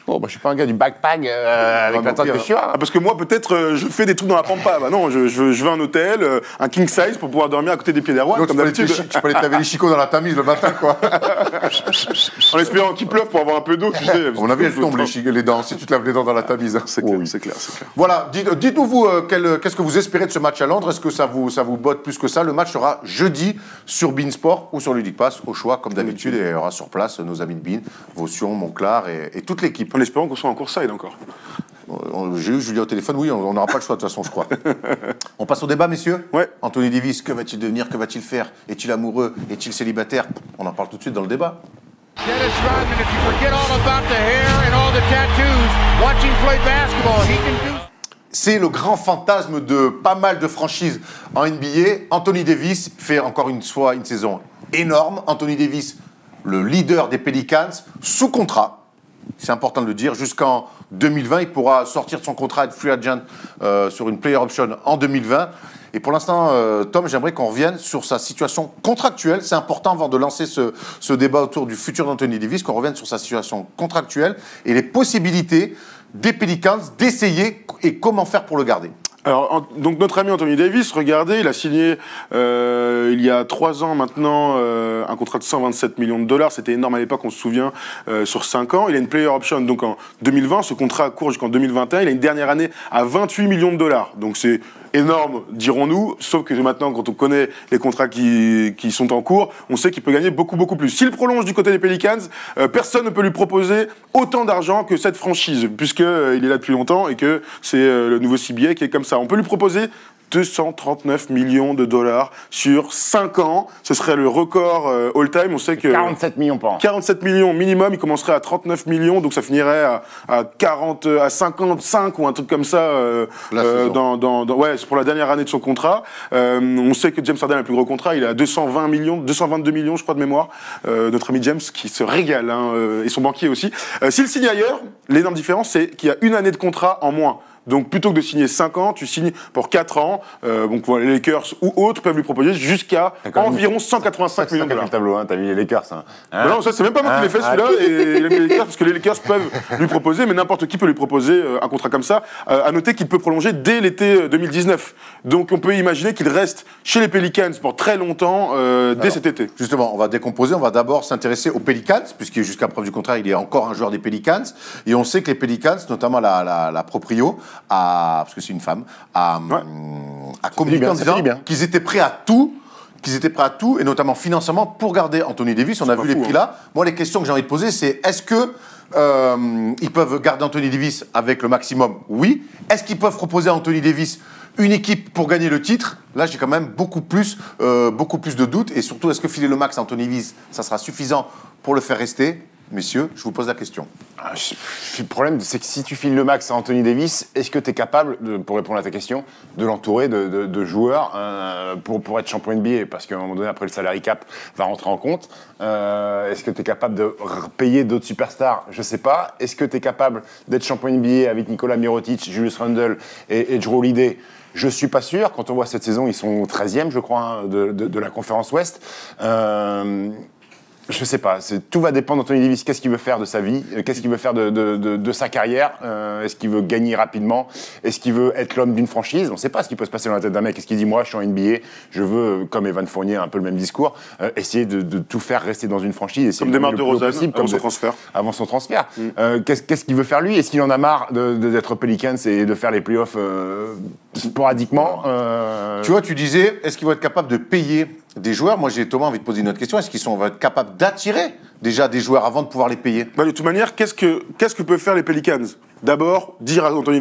Bon, je suis pas un gars du backpack avec la tente que je suis. Parce que moi, peut-être, je fais des trucs dans la pampa. Non, je veux un hôtel, un king size pour pouvoir dormir à côté des pieds d'Erwan, Donc, comme tu peux aller te laver les chicots dans la Tamise le matin, quoi. en espérant qu'il pleuve pour avoir un peu d'eau, tu sais. À mon avis, elles tombent les dents, si tu te laves les dents dans la Tamise. C'est clair. Voilà, dites-nous, vous, qu'est-ce que vous espérez de ce match à Londres? Est-ce que ça vous botte plus que ça? Le match sera jeudi sur beIN Sport ou sur Ludic Pass, au choix, comme d'habitude, et il y aura sur place nos amis de beIN, Vaution, Monclar et toute l'équipe. En espérant qu'on soit en courtside encore. J'ai eu Julien au téléphone, oui, on n'aura pas le choix de toute façon, je crois. On passe au débat, messieurs? Ouais. Anthony Davis, que va-t-il devenir? Que va-t-il faire? Est-il amoureux? Est-il célibataire? On en parle tout de suite dans le débat. Dennis Rodman, if you forget all about the hair and all the tattoos, watching play basketball, he can do. C'est le grand fantasme de pas mal de franchises en NBA. Anthony Davis fait encore une fois une saison énorme. Anthony Davis, le leader des Pelicans, sous contrat. C'est important de le dire. Jusqu'en 2020, il pourra sortir de son contrat, être free agent sur une player option en 2020. Et pour l'instant, Tom, j'aimerais qu'on revienne sur sa situation contractuelle. C'est important avant de lancer ce débat autour du futur d'Anthony Davis, qu'on revienne sur sa situation contractuelle et les possibilités des Pelicans d'essayer et comment faire pour le garder? Alors, donc notre ami Anthony Davis, regardez, il a signé il y a 3 ans maintenant un contrat de 127 millions de dollars. C'était énorme à l'époque, on se souvient, sur 5 ans. Il a une player option donc en 2020. Ce contrat court jusqu'en 2021. Il a une dernière année à 28 millions de dollars. Donc c'est énorme, dirons-nous, sauf que maintenant, quand on connaît les contrats qui sont en cours, on sait qu'il peut gagner beaucoup, beaucoup plus. S'il prolonge du côté des Pelicans, personne ne peut lui proposer autant d'argent que cette franchise, puisqu'il est là depuis longtemps et que c'est le nouveau CBA qui est comme ça. On peut lui proposer 239 millions de dollars sur 5 ans. Ce serait le record all-time. On sait que 47 millions par an. 47 millions minimum. Il commencerait à 39 millions, donc ça finirait à 55 ou un truc comme ça. Ouais, c'est pour la dernière année de son contrat. On sait que James Harden a le plus gros contrat. Il a 222 millions, je crois, de mémoire. Notre ami James qui se régale, et son banquier aussi. S'il signe ailleurs, l'énorme différence, c'est qu'il y a une année de contrat en moins. Donc, plutôt que de signer 5 ans, tu signes pour 4 ans. Donc, voilà, les Lakers ou autres peuvent lui proposer jusqu'à environ 185 millions de dollars. Le tableau, hein, t'as mis les Lakers. Hein. Non, ça, c'est même pas moi qui l'ai fait, celui-là. Et il a mis les Lakers, parce que les Lakers peuvent lui proposer, mais n'importe qui peut lui proposer un contrat comme ça. À noter qu'il peut prolonger dès l'été 2019. Donc, on peut imaginer qu'il reste chez les Pelicans pour très longtemps dès cet été. Justement, on va décomposer. On va d'abord s'intéresser aux Pelicans, puisque jusqu'à preuve du contraire, il est encore un joueur des Pelicans. Et on sait que les Pelicans, notamment la proprio, parce que c'est une femme, a communiqué en disant qu'ils étaient prêts à tout, et notamment financièrement, pour garder Anthony Davis. On a vu les prix là. Moi, les questions que j'ai envie de poser, c'est est-ce que ils peuvent garder Anthony Davis avec le maximum? Oui. Est-ce qu'ils peuvent proposer à Anthony Davis une équipe pour gagner le titre? Là, j'ai quand même beaucoup plus de doutes. Et surtout, est-ce que filer le max à Anthony Davis, ça sera suffisant pour le faire rester? Messieurs, je vous pose la question. Le problème, c'est que si tu files le max à Anthony Davis, est-ce que tu es capable, pour répondre à ta question, de l'entourer de joueurs pour être champion NBA? Parce qu'à un moment donné, après le salary cap va rentrer en compte. Est-ce que tu es capable de payer d'autres superstars? Je sais pas. Est-ce que tu es capable d'être champion NBA avec Nikola Mirotic, Julius Randle et Jrue Holiday? Je suis pas sûr. Quand on voit cette saison, ils sont 13e, je crois, de la conférence Ouest. Je sais pas, tout va dépendre d'Anthony Davis. Qu'est-ce qu'il veut faire de sa vie? Qu'est-ce qu'il veut faire de sa carrière? Est-ce qu'il veut gagner rapidement? Est-ce qu'il veut être l'homme d'une franchise? On ne sait pas ce qui peut se passer dans la tête d'un mec. Est-ce qu'il dit, moi, je suis en NBA, je veux, comme Evan Fournier, un peu le même discours, essayer de tout faire rester dans une franchise, comme DeMar DeRozan avant son transfert. Qu'est-ce qu'il veut faire lui? Est-ce qu'il en a marre d'être Pelicans et de faire les playoffs sporadiquement? Tu vois, tu disais, est-ce qu'ils vont être capables de payer des joueurs? Moi, j'ai Thomas envie de poser une autre question. Est-ce qu'ils vont être capables d'attirer déjà des joueurs avant de pouvoir les payer? De toute manière, qu'est-ce que peuvent faire les Pelicans? D'abord, dire à Anthony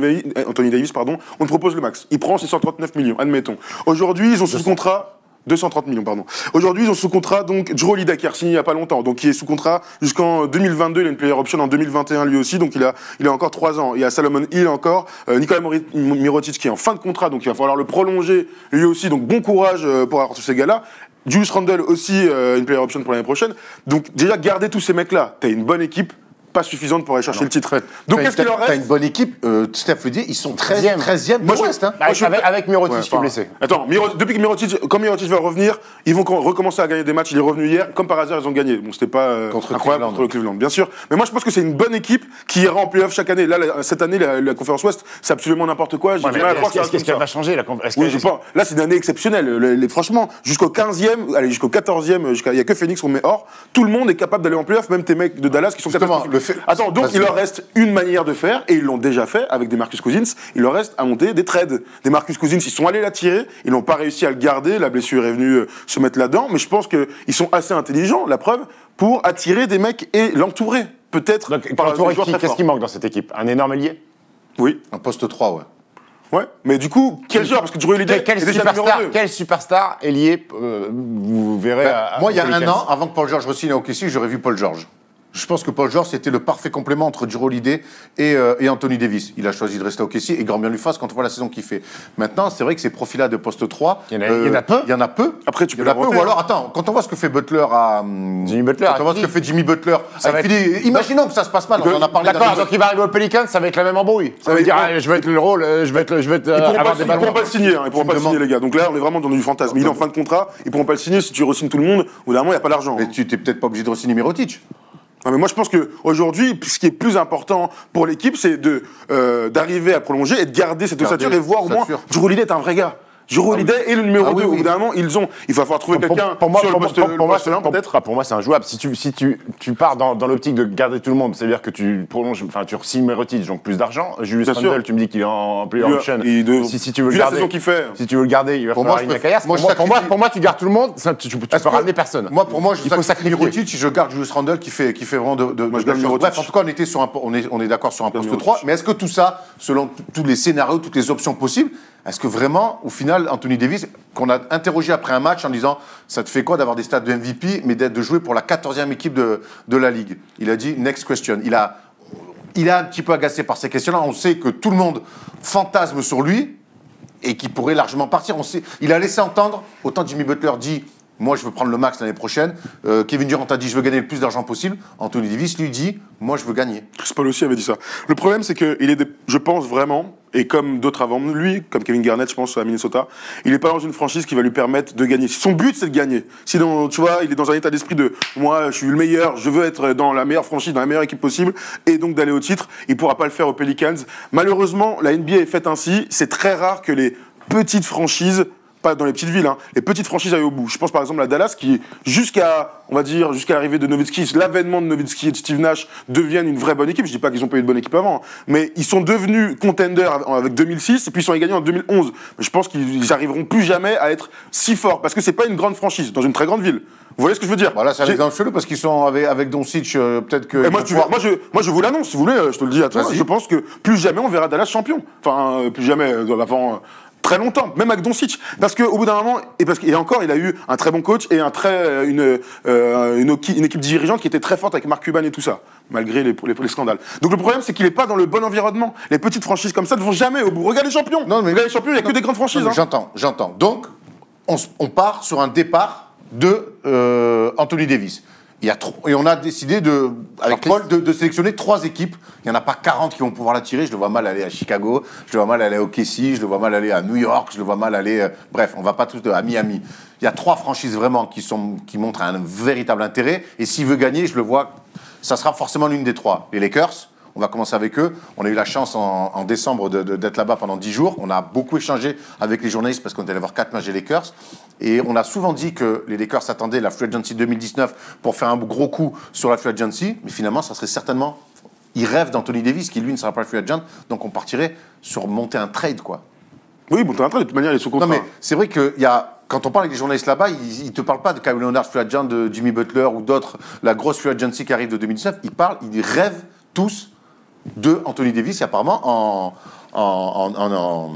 Davis, on te propose le max. Il prend ses 139 millions, admettons. Aujourd'hui, ils ont sous contrat 230 millions, pardon. Aujourd'hui, ils ont sous contrat donc Jrue Holiday qui a signé il n'y a pas longtemps, donc qui est sous contrat jusqu'en 2022. Il a une player option en 2021 lui aussi, donc il a encore 3 ans. Il y a Solomon Hill encore, Nikola Mirotic qui est en fin de contrat, donc il va falloir le prolonger lui aussi. Donc bon courage pour avoir tous ces gars-là. Julius Randle aussi une player option pour l'année prochaine. Donc déjà garder tous ces mecs-là. T'as une bonne équipe. Pas suffisante pour aller chercher le titre. Donc qu'est-ce qu'il leur reste? T'as une bonne équipe, Steph le dit, ils sont 13e de l'Ouest. Avec Mirotic qui est blessé. Attends, depuis que quand Mirotic va revenir, ils vont recommencer à gagner des matchs. Il est revenu hier, comme par hasard, ils ont gagné. Bon, c'était pas incroyable contre le Cleveland, bien sûr. Mais moi, je pense que c'est une bonne équipe qui ira en playoff chaque année. Là, cette année, la conférence Ouest, c'est absolument n'importe quoi. J'ai du mal à croire que qu'est-ce qu'elle va changer Là, c'est une année exceptionnelle. Franchement, jusqu'au 15e, allez, jusqu'au 14e, il n'y a que Phoenix qu'on met hors. Tout le monde est capable d'aller en playoff, même tes mecs de Dallas qui sont capables. Attends, donc il leur reste une manière de faire, et ils l'ont déjà fait avec des Marcus Cousins, il leur reste à monter des trades. Des Marcus Cousins, ils sont allés l'attirer, ils n'ont pas réussi à le garder, la blessure est venue se mettre là-dedans, mais je pense qu'ils sont assez intelligents, la preuve, pour attirer des mecs et l'entourer. Peut-être par qu'est-ce qui manque dans cette équipe? Un énorme ailier? Oui. Un poste 3, ouais. Ouais, mais du coup, quel joueur? Parce que Jrue Holiday est déjà numéro 2. Quel superstar ailier vous verrez moi, il y a un an, avant que Paul George re-signe à OKC, j'aurais vu Paul George. Je pense que Paul George, c'était le parfait complément entre Jrue Holiday et Anthony Davis. Il a choisi de rester au OKC et grand bien lui fasse quand on voit la saison qu'il fait. Maintenant, c'est vrai que ces profils-là de poste 3, il y en a peu. Il y en a peu. Après, tu peux l'inventer. Ou alors, attends, quand on voit ce que fait Butler à Jimmy Butler, quand on voit ce que fait Jimmy Butler, imaginons que ça se passe mal. On en a parlé. D'accord, donc il va arriver au Pelicans, ça va être la même embrouille. Ça veut dire, je vais être le rôle, je vais avoir des ballons. Ils pourront pas le signer, ils pourront pas le signer, les gars. Donc là, on est vraiment dans du fantasme. Il est en fin de contrat, ils pourront pas le signer si tu re-signes tout le monde. Au bout d'un moment, il n'y a pas d'argent. Mais tu t'es peut-être pas obligé de re-signer Mirotic. Non, mais moi, je pense qu'aujourd'hui, ce qui est plus important pour l'équipe, c'est d'arriver à prolonger et de garder cette ossature et voir au moins Jrue Holiday est un vrai gars. Jrue Holiday est le numéro 2. Évidemment, il va falloir trouver quelqu'un sur le poste 1, peut-être. Pour moi, c'est injouable. Si tu pars dans l'optique de garder tout le monde, c'est-à-dire que tu prolonges, enfin, tu re-signes Mirotic, donc plus d'argent. Julius Randle, tu me dis qu'il est en player option. Si tu veux le garder, si tu veux le garder, il va falloir une Kayas. Pour moi, tu gardes tout le monde, tu peux ramener personne. Pour moi, il faut sacrifier Mirotic, je garde Julius Randle qui fait vraiment de. Bref, en tout cas, on est d'accord sur un poste 3. Mais est-ce que tout ça, selon tous les scénarios, toutes les options possibles, est-ce que vraiment, au final, Anthony Davis, qu'on a interrogé après un match en disant ça te fait quoi d'avoir des stats de MVP, mais de jouer pour la 14e équipe de la Ligue? Il a dit next question. Il a un petit peu agacé par ces questions-là. On sait que tout le monde fantasme sur lui et qu'il pourrait largement partir. Il a laissé entendre, autant Jimmy Butler dit moi je veux prendre le max l'année prochaine, Kevin Durant a dit je veux gagner le plus d'argent possible, Anthony Davis lui dit moi je veux gagner. Chris Paul aussi avait dit ça. Le problème c'est que je pense vraiment, et comme d'autres avant lui, comme Kevin Garnett je pense à Minnesota, il n'est pas dans une franchise qui va lui permettre de gagner. Son but c'est de gagner. Sinon tu vois, il est dans un état d'esprit de moi je suis le meilleur, je veux être dans la meilleure franchise, dans la meilleure équipe possible, et donc d'aller au titre. Il ne pourra pas le faire aux Pelicans. Malheureusement la NBA est faite ainsi, c'est très rare que les petites franchises, pas dans les petites villes, les petites franchises aillent au bout. Je pense par exemple à Dallas qui, jusqu'à l'arrivée de Nowitzki, l'avènement de Nowitzki et de Steve Nash deviennent une vraie bonne équipe. Je dis pas qu'ils ont pas eu de bonne équipe avant, mais ils sont devenus contenders avec 2006 et puis ils sont gagnés en 2011. Mais je pense qu'ils n'arriveront plus jamais à être si forts parce que c'est pas une grande franchise dans une très grande ville. Vous voyez ce que je veux dire? Voilà, c'est un exemple chelou parce qu'ils sont avec Doncic, peut-être que. Et moi, je vous l'annonce, si vous voulez, je te le dis à toi. Je pense que plus jamais on verra Dallas champion. Enfin, plus jamais avant. Très longtemps, même avec Doncic, parce qu'au bout d'un moment, et encore, il a eu un très bon coach et une équipe dirigeante qui était très forte avec Mark Cuban et tout ça, malgré les scandales. Donc le problème, c'est qu'il n'est pas dans le bon environnement. Les petites franchises comme ça ne vont jamais au bout. Regarde les champions. Regarde les champions, il n'y a que des grandes franchises. J'entends. Donc, on part sur un départ de Anthony Davis. Et on a décidé, avec Paul, de sélectionner 3 équipes. Il n'y en a pas 40 qui vont pouvoir l'attirer. Je le vois mal aller à Chicago, je le vois mal aller à OKC, je le vois mal aller à New York, je le vois mal aller... bref, on ne va pas tous à Miami. Il y a 3 franchises vraiment qui montrent un véritable intérêt. Et s'il veut gagner, je le vois, ça sera forcément l'une des 3. Les Lakers, on va commencer avec eux. On a eu la chance en décembre d'être là-bas pendant 10 jours. On a beaucoup échangé avec les journalistes parce qu'on est allé voir 4 matchs des Lakers. Et on a souvent dit que les Lakers s'attendaient à la Free Agency 2019 pour faire un gros coup sur la Free Agency. Mais finalement, ça serait certainement... Ils rêvent d'Anthony Davis, qui lui ne sera pas Free Agent. Donc on partirait sur monter un trade, quoi. Oui, monter un trade, de toute manière, il est sous contrat. Non, mais c'est vrai qu'il y a... Quand on parle avec les journalistes là-bas, ils ne te parlent pas de Kawhi Leonard, Free Agent, de Jimmy Butler ou d'autres, la grosse Free Agency qui arrive de 2019. Ils rêvent tous de Anthony Davis. Et apparemment, en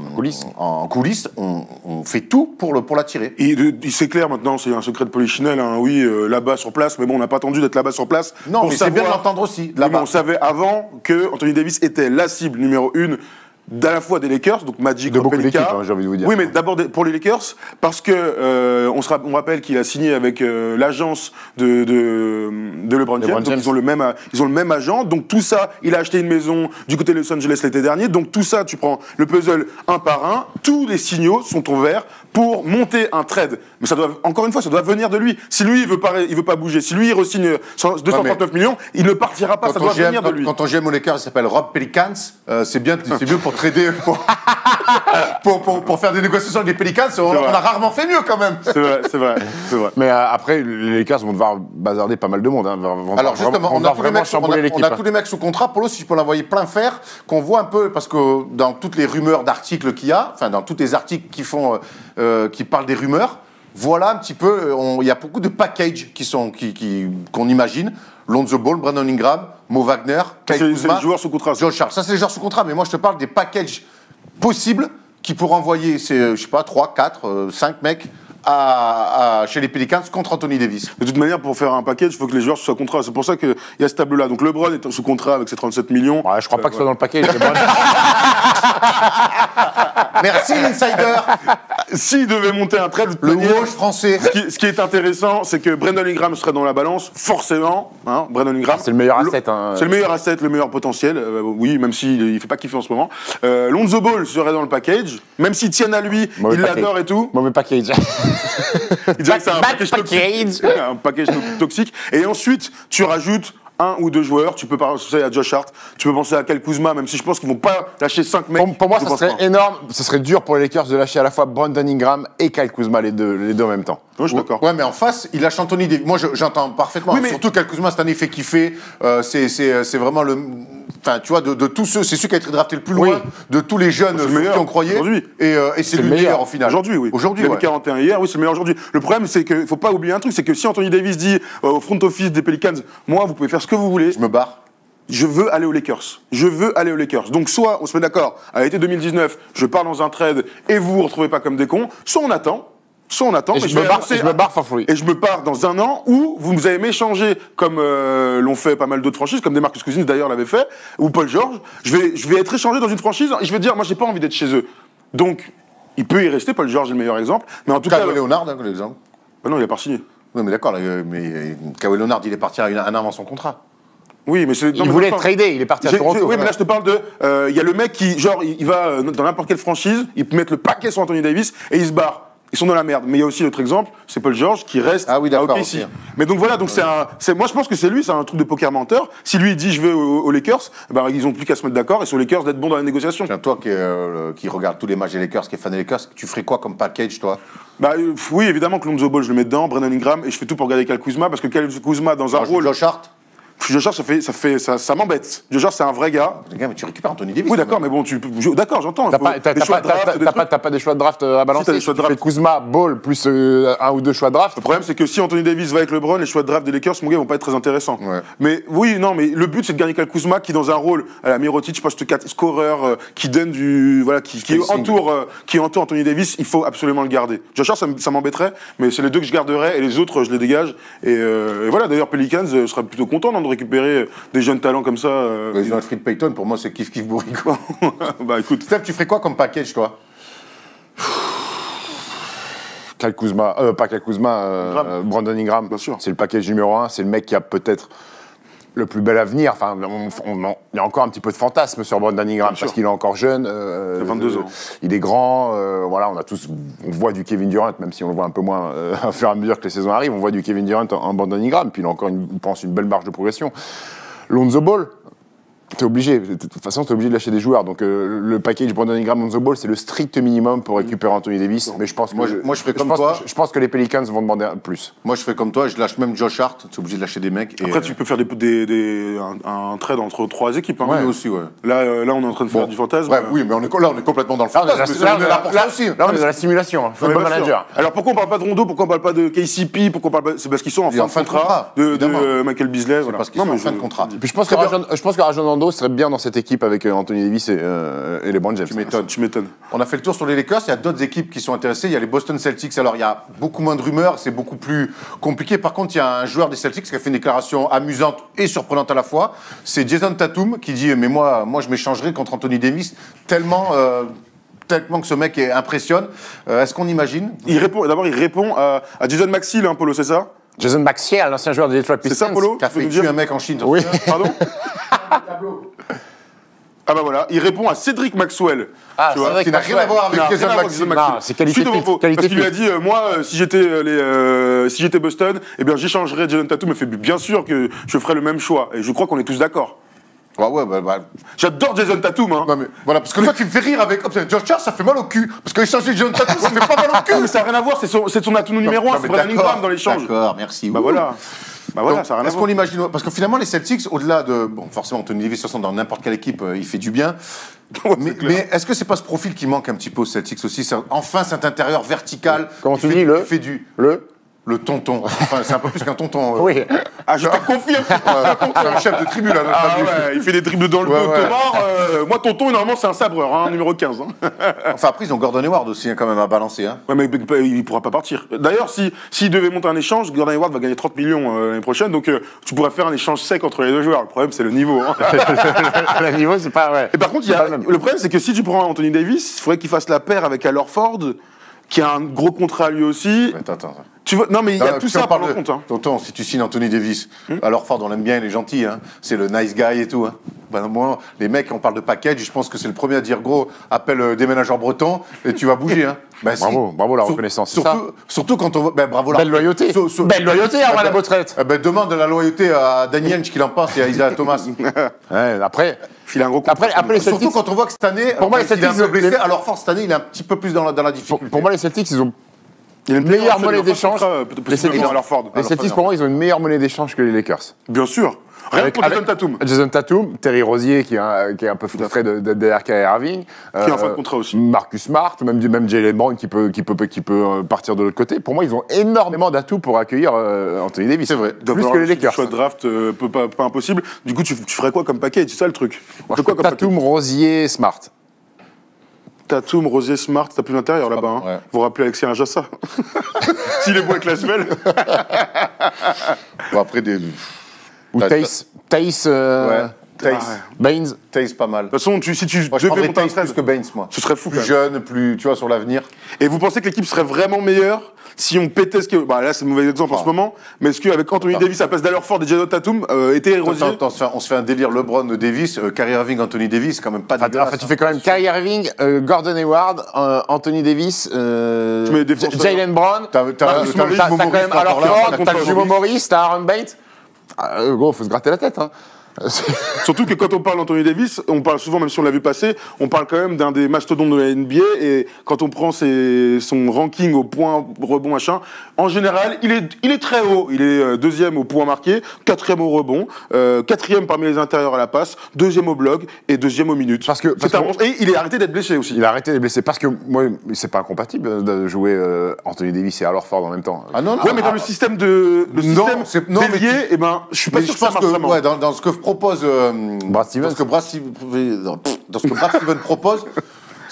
coulisses, on fait tout pour l'attirer. C'est clair maintenant, c'est un secret de polichinelle, là-bas sur place, mais bon, on n'a pas attendu d'être là-bas sur place. Non, mais c'est bien de l'entendre aussi, là-bas. On savait avant que Anthony Davis était la cible numéro 1 d'à la fois des Lakers, donc Magic, de beaucoup d'équipes, j'ai envie de vous dire. Oui, mais d'abord pour les Lakers, parce que on rappelle qu'il a signé avec l'agence de LeBron James, donc ils ont le même agent, donc tout ça, il a acheté une maison du côté de Los Angeles l'été dernier, donc tout ça, tu prends le puzzle un par un, tous les signaux sont ouverts pour monter un trade. Mais ça doit, encore une fois, ça doit venir de lui. Si lui, il veut pas bouger, si lui, il re-signe 239 millions, il ne partira pas, ça doit venir de lui. Quand on GM aux Lakers, il s'appelle Rob Pelicans, c'est bien pour trader, pour faire des négociations avec les Pelicans, on a rarement fait mieux quand même. C'est vrai. Mais après, les Lakers vont devoir bazarder pas mal de monde. Alors justement, on a tous les mecs sous contrat. Polo, si je peux l'envoyer plein fer, qu'on voit un peu, parce que dans toutes les rumeurs d'articles qu'il y a, enfin dans tous les articles qui parlent des rumeurs, voilà un petit peu, il y a beaucoup de packages qu'on imagine. Lonzo Ball, Brandon Ingram, Mo Wagner, Kyle Kuzma, c'est les joueurs sous contrat. Joe Charles. Ça, c'est les joueurs sous contrat, mais moi, je te parle des packages possibles qui pourraient envoyer, je sais pas, 3, 4, 5 mecs chez les Pelicans contre Anthony Davis. De toute manière, pour faire un package, il faut que les joueurs soient sous contrat. C'est pour ça qu'il y a ce tableau-là. Donc LeBron est sous contrat avec ses 37 millions. Ouais, je crois pas que ce soit dans le package. Merci, l'insider. S'il devait monter un trade, le rouge français. Ce qui est intéressant, c'est que Brandon Ingram serait dans la balance, forcément. Brandon Ingram. C'est le meilleur asset. C'est le meilleur asset, le meilleur potentiel. Oui, même s'il ne fait pas kiffer en ce moment. Lonzo Ball serait dans le package, même s'il tient à lui, il l'adore et tout. Mauvais package. Il dirait que c'est un package toxique. Et ensuite, tu rajoutes un ou deux joueurs. Tu peux penser à Josh Hart, tu peux penser à Kyle Kuzma, même si je pense qu'ils vont pas lâcher 5 mecs. Pour moi, je ça pense serait pas. énorme. Ce serait dur pour les Lakers de lâcher à la fois Brandon Ingram et Kyle Kuzma, les deux en même temps. Ouais, je suis d'accord. Ouais, mais en face, il lâche Anthony Davis. Moi, j'entends parfaitement. Oui, mais- Surtout Kyle Kuzma, cette année, fait kiffer. C'est vraiment le. Enfin, tu vois, de tous ceux, c'est celui qui a été drafté le plus loin de tous les jeunes C'est le sur meilleur qui on croyait. aujourd'hui. Et c'est le meilleur au final. Aujourd'hui, oui. Aujourd'hui, il a ouais. mis 41 hier, oui, c'est le meilleur aujourd'hui. Le problème, c'est qu'il faut pas oublier un truc, c'est que si Anthony Davis dit au front office des Pelicans, moi, vous pouvez faire ce que vous voulez, Je me barre. je veux aller aux Lakers. Je veux aller aux Lakers. Donc, soit on se met d'accord, à l'été 2019, je pars dans un trade et vous vous retrouvez pas comme des cons, soit on attend. Et mais je me vais barre, annoncer- je me barre for free. et je me pars dans un an où vous allez m'échanger comme l'ont fait pas mal d'autres franchises, comme Demarcus Cousins d'ailleurs l'avait fait, ou Paul George. Je vais être échangé dans une franchise et je vais dire, moi j'ai pas envie d'être chez eux. Donc, il peut y rester, Paul George est le meilleur exemple. Mais en tout cas. Kawhi Leonard, hein, l'exemple. Non, il a pas signé. Oui, mais d'accord, mais Kawhi Leonard, il est parti à un an avant son contrat. Oui, mais c'est. Il voulait être tradé, il est parti à Toronto. Oui, mais là je te parle de. Il y a le mec qui, genre, il va dans n'importe quelle franchise, il peut mettre le paquet sur Anthony Davis et il se barre. Ils sont dans la merde. Mais il y a aussi l'autre exemple, c'est Paul George qui reste Ah oui, à d'accord, OKC. aussi. Mais donc voilà, donc moi je pense que c'est lui, c'est un truc de poker menteur. Si lui il dit je vais aux Lakers, bah, ils ont plus qu'à se mettre d'accord et sur les Lakers d'être bons dans la négociation. Tiens, toi qui regarde tous les matchs des Lakers, qui est fan des Lakers, tu ferais quoi comme package, toi? Bah oui, évidemment que Lonzo Ball je le mets dedans, Brandon Ingram et je fais tout pour garder Kyle Kuzma parce que Kyle Kuzma dans un Alors, rôle. Josh Hart. Josh Hart, ça m'embête. Josh Hart, c'est un vrai gars. Les gars, mais tu récupères Anthony Davis. Oui, d'accord, mais bon, d'accord, j'entends. T'as il faut pas, des choix de draft, des trucs. t'as pas des choix de draft à balancer. t'as des choix de draft. Tu fais Kuzma, Ball, plus un ou deux choix de draft. Le problème, c'est que si Anthony Davis va avec LeBron, les choix de draft des Lakers, mon gars, ils vont pas être très intéressants. Ouais. Mais oui, non, mais le but, c'est de gagner Kyle Kuzma qui, dans un rôle à la Mirotic, poste 4 scoreur, qui donne du. Voilà, qui entoure Anthony Davis, il faut absolument le garder. Josh Hart, ça m'embêterait, mais c'est les deux que je garderais et les autres, je les dégage. Et voilà, d'ailleurs, Pelicans serait plutôt content de récupérer des jeunes talents comme ça. Ils ont Alfred Payton, pour moi, c'est kiff bourrico. Bah écoute. Steph, tu ferais quoi comme package, toi? Kyle Kuzma, pas Kyle Kuzma, Brandon Ingram. Bien sûr. C'est le package numéro 1, c'est le mec qui a peut-être le plus bel avenir. Enfin, il y a encore un petit peu de fantasme sur Brandon Ingram Bien sûr. parce qu'il est encore jeune. Il a 22 ans. Il est grand. Voilà, on voit du Kevin Durant, même si on le voit un peu moins au fur et à mesure que les saisons arrivent. On voit du Kevin Durant en Brandon Ingram. Puis il a encore, je pense, une belle marge de progression. Lonzo Ball. T'es obligé, de toute façon, t'es obligé de lâcher des joueurs. Donc le package Brandon Ingram, Lonzo Ball, c'est le strict minimum pour récupérer Anthony Davis. Mais je pense que Moi, je ferais comme toi. Je pense que les Pelicans vont demander plus. Moi, je ferais comme toi, je lâche même Josh Hart. Tu es obligé de lâcher des mecs. Et, Après, tu peux faire un trade entre 3 équipes. Hein. Oui, aussi, ouais. Là, on est en train de faire du fantasme. Ouais, oui, mais on est complètement dans le fantasme. mais c'est- on est là pour ça aussi. Là, on est dans la simulation. Non, mais Football bien sûr. manager. Alors pourquoi on parle pas de Rondo, pourquoi on parle pas de KCP, pourquoi on parle pas... C'est parce qu'ils sont en Il est fin de contrat de évidemment. Michael Beasley. Voilà. Parce qu'ils sont mais en fin de contrat. Puis je pense que Rajon Rondo serait bien dans cette équipe avec Anthony Davis et LeBron James. Tu m'étonnes. Tu m'étonnes. On a fait le tour sur les Lakers, il y a d'autres équipes qui sont intéressées. Il y a les Boston Celtics. Alors, il y a beaucoup moins de rumeurs, c'est beaucoup plus compliqué. Par contre, il y a un joueur des Celtics qui a fait une déclaration amusante et surprenante à la fois. C'est Jason Tatum qui dit mais moi je m'échangerai contre Anthony Davis tellement que ce mec impressionne. Est-ce qu'on imagine? D'abord, il répond à Jason Maxey, là, Polo, c'est ça? Jason Maxiell, l'ancien joueur des Detroit C'est Pistons. ça, Polo? Qui a Tu peux fait nous tuer dire un mec en Chine. Oui. Pardon? Ah bah voilà, il répond à Cédric Maxwell. Ah, Tu vois, Cédric Qui n'a rien à voir avec Non, Jason rien à voir avec Maxey. Jason Maxey. Non, c'est qualité Suite au fit, propos. qualité Parce qu'il lui a fit. dit, moi, si j'étais Boston, eh bien, j'échangerais Jason Tatum. Il fait bien sûr que je ferais le même choix. Et je crois qu'on est tous d'accord. Ouais, J'adore Jason Tatum, hein. Non mais voilà, parce que le gars qui me fait rire avec Josh Hart, ça fait mal au cul. Parce que échanger Jason Tatum, ça fait pas mal au Non, cul. mais ça n'a rien à voir, c'est son atout numéro 1, Non, c'est mais Brandon d'accord, Ingram dans l'échange. D'accord, merci. Bah Ouh. voilà. Bah voilà, Donc, ça n'a rien à est-ce qu'on voir. l'imagine? Parce que finalement, les Celtics, au-delà de. Bon, forcément, Anthony Davis, de toute façon, dans n'importe quelle équipe, il fait du bien. Mais est-ce que c'est pas ce profil qui manque un petit peu aux Celtics aussi? Enfin, cet intérieur vertical. Comment qui tu fait- dis, qui fait du. Le tonton. Enfin, c'est un peu plus qu'un tonton. Oui. Ah, je te confirme. C'est un chef de tribu, là. notre Ah ami. ouais, il fait des dribbles dans le Ouais, dos, ouais. Thomas. Moi, tonton, normalement, c'est un sabreur, hein, numéro 15. Hein. Enfin, après, ils ont Gordon Hayward aussi, quand même, à balancer. Hein. Ouais, mais il pourra pas partir. D'ailleurs, s'il devait monter un échange, Gordon Hayward va gagner 30 millions l'année prochaine, donc tu pourrais faire un échange sec entre les deux joueurs. Le problème, c'est le niveau. Hein. Le niveau, c'est pas. Ouais. Et par contre, C'est pas le même. le problème, c'est que si tu prends Anthony Davis, il faudrait qu'il fasse la paire avec Al Horford, qui a un gros contrat lui aussi. Attends. Tu vois, non, mais il y a tout Si on ça à prendre parle en compte. Hein. Tonton, si tu signes Anthony Davis, alors Ford, on l'aime bien, il est gentil, hein. C'est le nice guy et tout. Hein. Ben, moi, les mecs, on parle de package, je pense que c'est le premier à dire gros, appelle déménageur breton et tu vas bouger. Hein. Ben, bravo la reconnaissance. Surtout quand on voit. Ben, bravo la belle loyauté. Belle loyauté avant la retraite. Ben, demande de la loyauté à Daniel ce qu'il en pense et à Isaiah Thomas. Après, il a un gros après les Celtics. Surtout quand on voit que cette année, pour moi, les Celtics, il est un peu blessé, alors fort cette année, il est un petit peu plus dans la difficulté. Pour moi, les Celtics, ils ont une meilleure monnaie d'échange. Les Celtics, pour moi, ils ont une meilleure monnaie d'échange que les Lakers. Bien sûr. Rien pour Jason Tatum. Jason Tatum, Terry Rozier qui est un peu frustré derrière Kyrie Irving. Qui est en fin de contrat aussi. Marcus Smart, même Jaylen Brown qui peut partir de l'autre côté. Pour moi, ils ont énormément d'atouts pour accueillir Anthony Davis. C'est vrai. Plus que les Lakers. Choix de draft pas impossible. Du coup, tu ferais quoi comme package? C'est ça le truc. Moi, Tatum, Rozier, Smart. Tatum, Rozier, Smart, t'as plus d'intérieur là-bas. Hein. Ouais. Vous rappelez Alexis Rajassa. S'il est bon avec la semelle. Bon, après, des. Ou Taïs. Ouais. Baines. Taïs, pas mal. De toute façon, si tu Moi, je devais prendrais monter un Taïs plus que Baines, moi. ce serait fou. Plus quand même. jeune, plus, tu vois, sur l'avenir. Et vous pensez que l'équipe serait vraiment meilleure si on pétait ce que. Bah là, c'est un mauvais exemple en ce moment. Mais est-ce qu'avec Anthony Davis à la place d'Allerford et Jason Tatum et Terry Rozier. Attends, on se fait un délire LeBron Davis, Kyrie Irving, Anthony Davis, quand même pas dégueulasse. Enfin, tu fais quand même Kyrie Irving, Gordon Hayward, Anthony Davis, mets les défenseurs. Jaylen Brown. T'as Marcus Morris, T'as Jumo quand même Morris, Alford, t'as Jumo Morris, t'as Aaron Baines. Gros, faut se gratter la tête. Hein. Surtout que quand on parle d'Anthony Davis, on parle souvent, même si on l'a vu passer, on parle quand même d'un des mastodontes de la NBA. Et quand on prend son ranking au point, rebond, machin, en général, il est très haut. Il est deuxième au point marqué, quatrième au rebond, quatrième parmi les intérieurs à la passe, deuxième au bloc et deuxième aux minutes. Et il est arrêté d'être blessé aussi. Il a arrêté d'être blessé parce que moi, c'est pas incompatible de jouer Anthony Davis et Alford en même temps. Ah non, non. Ouais, mais dans le système délié, eh ben, je suis pas sûr que ça marche vraiment. Ouais, dans ce que propose Brad Stevens. dans ce que Brad Stevens propose,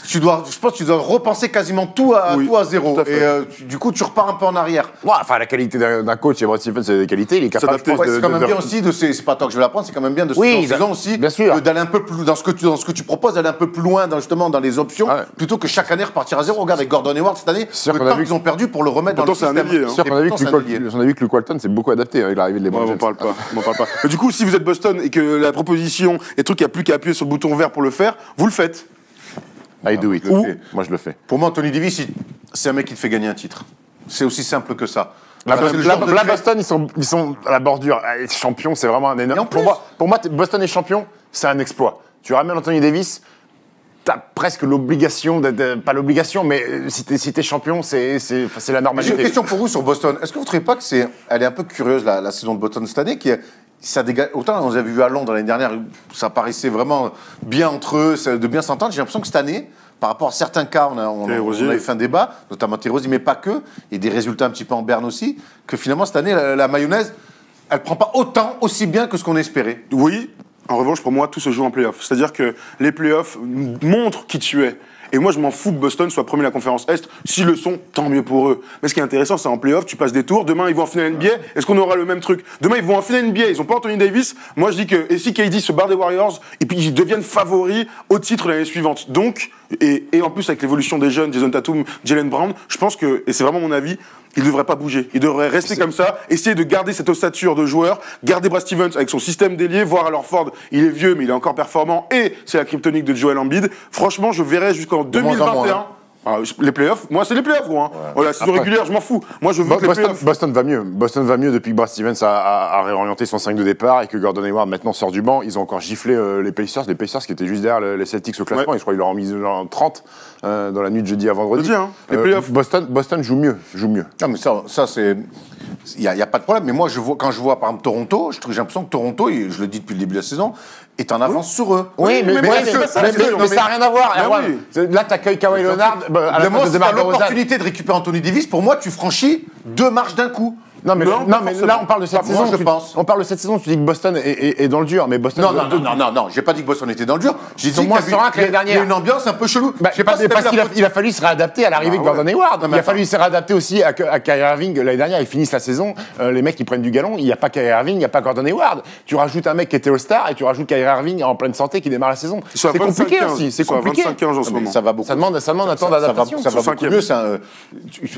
je pense que tu dois repenser quasiment tout à zéro. tout à fait. Et du coup, tu repars un peu en arrière. Ouais, enfin, la qualité d'un coach, et Brad Stevens, c'est des qualités, il est capable, je pense, Ouais, c'est quand même bien aussi c'est pas toi que je vais l'apprendre, c'est quand même bien de saison aussi, bien sûr, d'aller un peu plus dans ce que tu proposes, d'aller un peu plus loin justement dans les options, plutôt que chaque année repartir à zéro. Regarde avec Gordon Hayward cette année, le temps qu'ils ont perdu pour le remettre dans le système. On a vu que Luke Walton s'est beaucoup adapté avec l'arrivée de LeBron James. On parle pas. Mais du coup, si vous êtes Boston et que la proposition et le truc, il n'y a plus qu'à appuyer sur le bouton vert pour le faire, vous le faites. I do it. Moi, je le fais. Pour moi, Anthony Davis, c'est un mec qui te fait gagner un titre. C'est aussi simple que ça. Là, Boston, ils sont à la bordure. Être champion, c'est vraiment un énorme. Pour moi, Boston est champion, c'est un exploit. Tu ramènes Anthony Davis, t'as presque l'obligation, pas l'obligation, mais si t'es champion, c'est la normalité. J'ai une question pour vous sur Boston. Est-ce que vous ne trouvez pas que elle est un peu curieuse la saison de Boston cette année, ça dégage, autant on avait vu à Londres l'année dernière, ça paraissait vraiment bien entre eux, de bien s'entendre. J'ai l'impression que cette année, par rapport à certains cas, on avait fait un débat, notamment Terry Rozier, mais pas que, et des résultats un petit peu en berne aussi, que finalement cette année, la mayonnaise, elle ne prend pas aussi bien que ce qu'on espérait. Oui, en revanche, pour moi, tout se joue en play-off. C'est-à-dire que les play-offs montrent qui tu es. Et moi, je m'en fous que Boston soit premier de la conférence Est. S'ils le sont, tant mieux pour eux. Mais ce qui est intéressant, c'est en play-off, tu passes des tours. Demain, ils vont en finale NBA. Est-ce qu'on aura le même truc? Demain, ils vont en finale NBA. Ils n'ont pas Anthony Davis. Moi, je dis que, et si KD se barre des Warriors, et puis ils deviennent favoris au titre l'année suivante. Donc, et en plus, avec l'évolution des jeunes, Jason Tatum, Jaylen Brown, je pense que, et c'est vraiment mon avis, il ne devrait pas bouger. Il devrait rester comme ça, essayer de garder cette ossature de joueur, garder Brad Stevens avec son système délié, voir Alford, il est vieux, mais il est encore performant, et c'est la kryptonique de Joel Embiid. Franchement, je verrai jusqu'en 2021. Les playoffs, moi c'est les playoffs, gros. Hein. Voilà, saison régulière, je m'en fous. Moi je veux que les playoffs. Boston va mieux. Boston va mieux depuis que Brad Stevens a réorienté son 5 de départ et que Gordon Hayward maintenant sort du banc. Ils ont encore giflé les Pacers qui étaient juste derrière les Celtics au classement. Et je crois qu'ils leur ont mis 30 dans la nuit de jeudi à vendredi. Les playoffs. Boston joue mieux. Non mais ça c'est... Il n'y a pas de problème, mais moi, quand je vois par exemple Toronto, j'ai l'impression que Toronto, et je le dis depuis le début de la saison, est en avance sur eux. Oui, mais ça n'a rien à voir. Là, tu accueilles Kawhi Leonard à la place de DeMar DeRozan. L'opportunité de récupérer Anthony Davis, pour moi, tu franchis 2 marches d'un coup. Non, mais là, on parle de cette saison. Je pense. On parle de cette saison, tu dis que Boston est dans le dur, mais Boston. Non, j'ai pas dit que Boston était dans le dur. J'ai dit moins serein que l'année dernière. Il y a une ambiance un peu chelou. Parce qu'il a fallu se réadapter à l'arrivée de Gordon Hayward. Il a fallu se réadapter aussi à Kyrie Irving. L'année dernière, ils finissent la saison, les mecs, ils prennent du galon. Il n'y a pas Kyrie Irving, il n'y a pas Gordon Hayward. Tu rajoutes un mec qui était All-Star et tu rajoutes Kyrie Irving en pleine santé qui démarre la saison. C'est compliqué aussi. C'est compliqué. 25-15 en ce moment. Ça va beaucoup. Ça demande un temps d'adaptation. Ça va beaucoup mieux.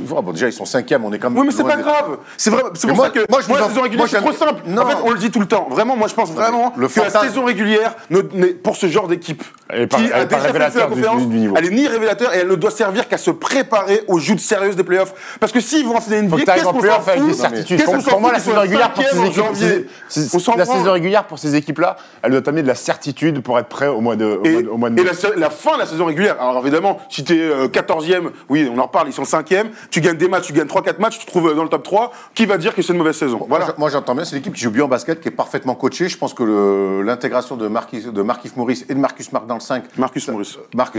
Bon, déjà, ils sont 5e, on est quand même. Oui, mais c'est pas grave. C'est C'est pour ça que moi, la saison régulière, c'est trop simple. Non. En fait, on le dit tout le temps. Vraiment, moi, je pense vraiment que la saison régulière, pour ce genre d'équipe, qui a déjà fait la conférence, elle est ni révélateur et elle ne doit servir qu'à se préparer aux joutes sérieuses des playoffs. Parce que s'ils vont enseigner une NBA, qu'est-ce qu'on s'en fout? Pour moi, la saison régulière pour ces équipes, la saison régulière pour ces équipes-là, elle doit t'amener de la certitude pour être prêt au mois de mai. Et la fin de la saison régulière. Alors évidemment, si t'es 14e, oui, on en reparle, ils sont 5e, tu gagnes des matchs, tu gagnes 3-4 matchs, tu te trouves dans le top 3, qui va dire que c'est une mauvaise saison? Voilà. Moi, j'entends bien, c'est l'équipe qui joue bien en basket, qui est parfaitement coachée. Je pense que l'intégration de Markieff Morris et de Marcus Smart dans le 5. Marcus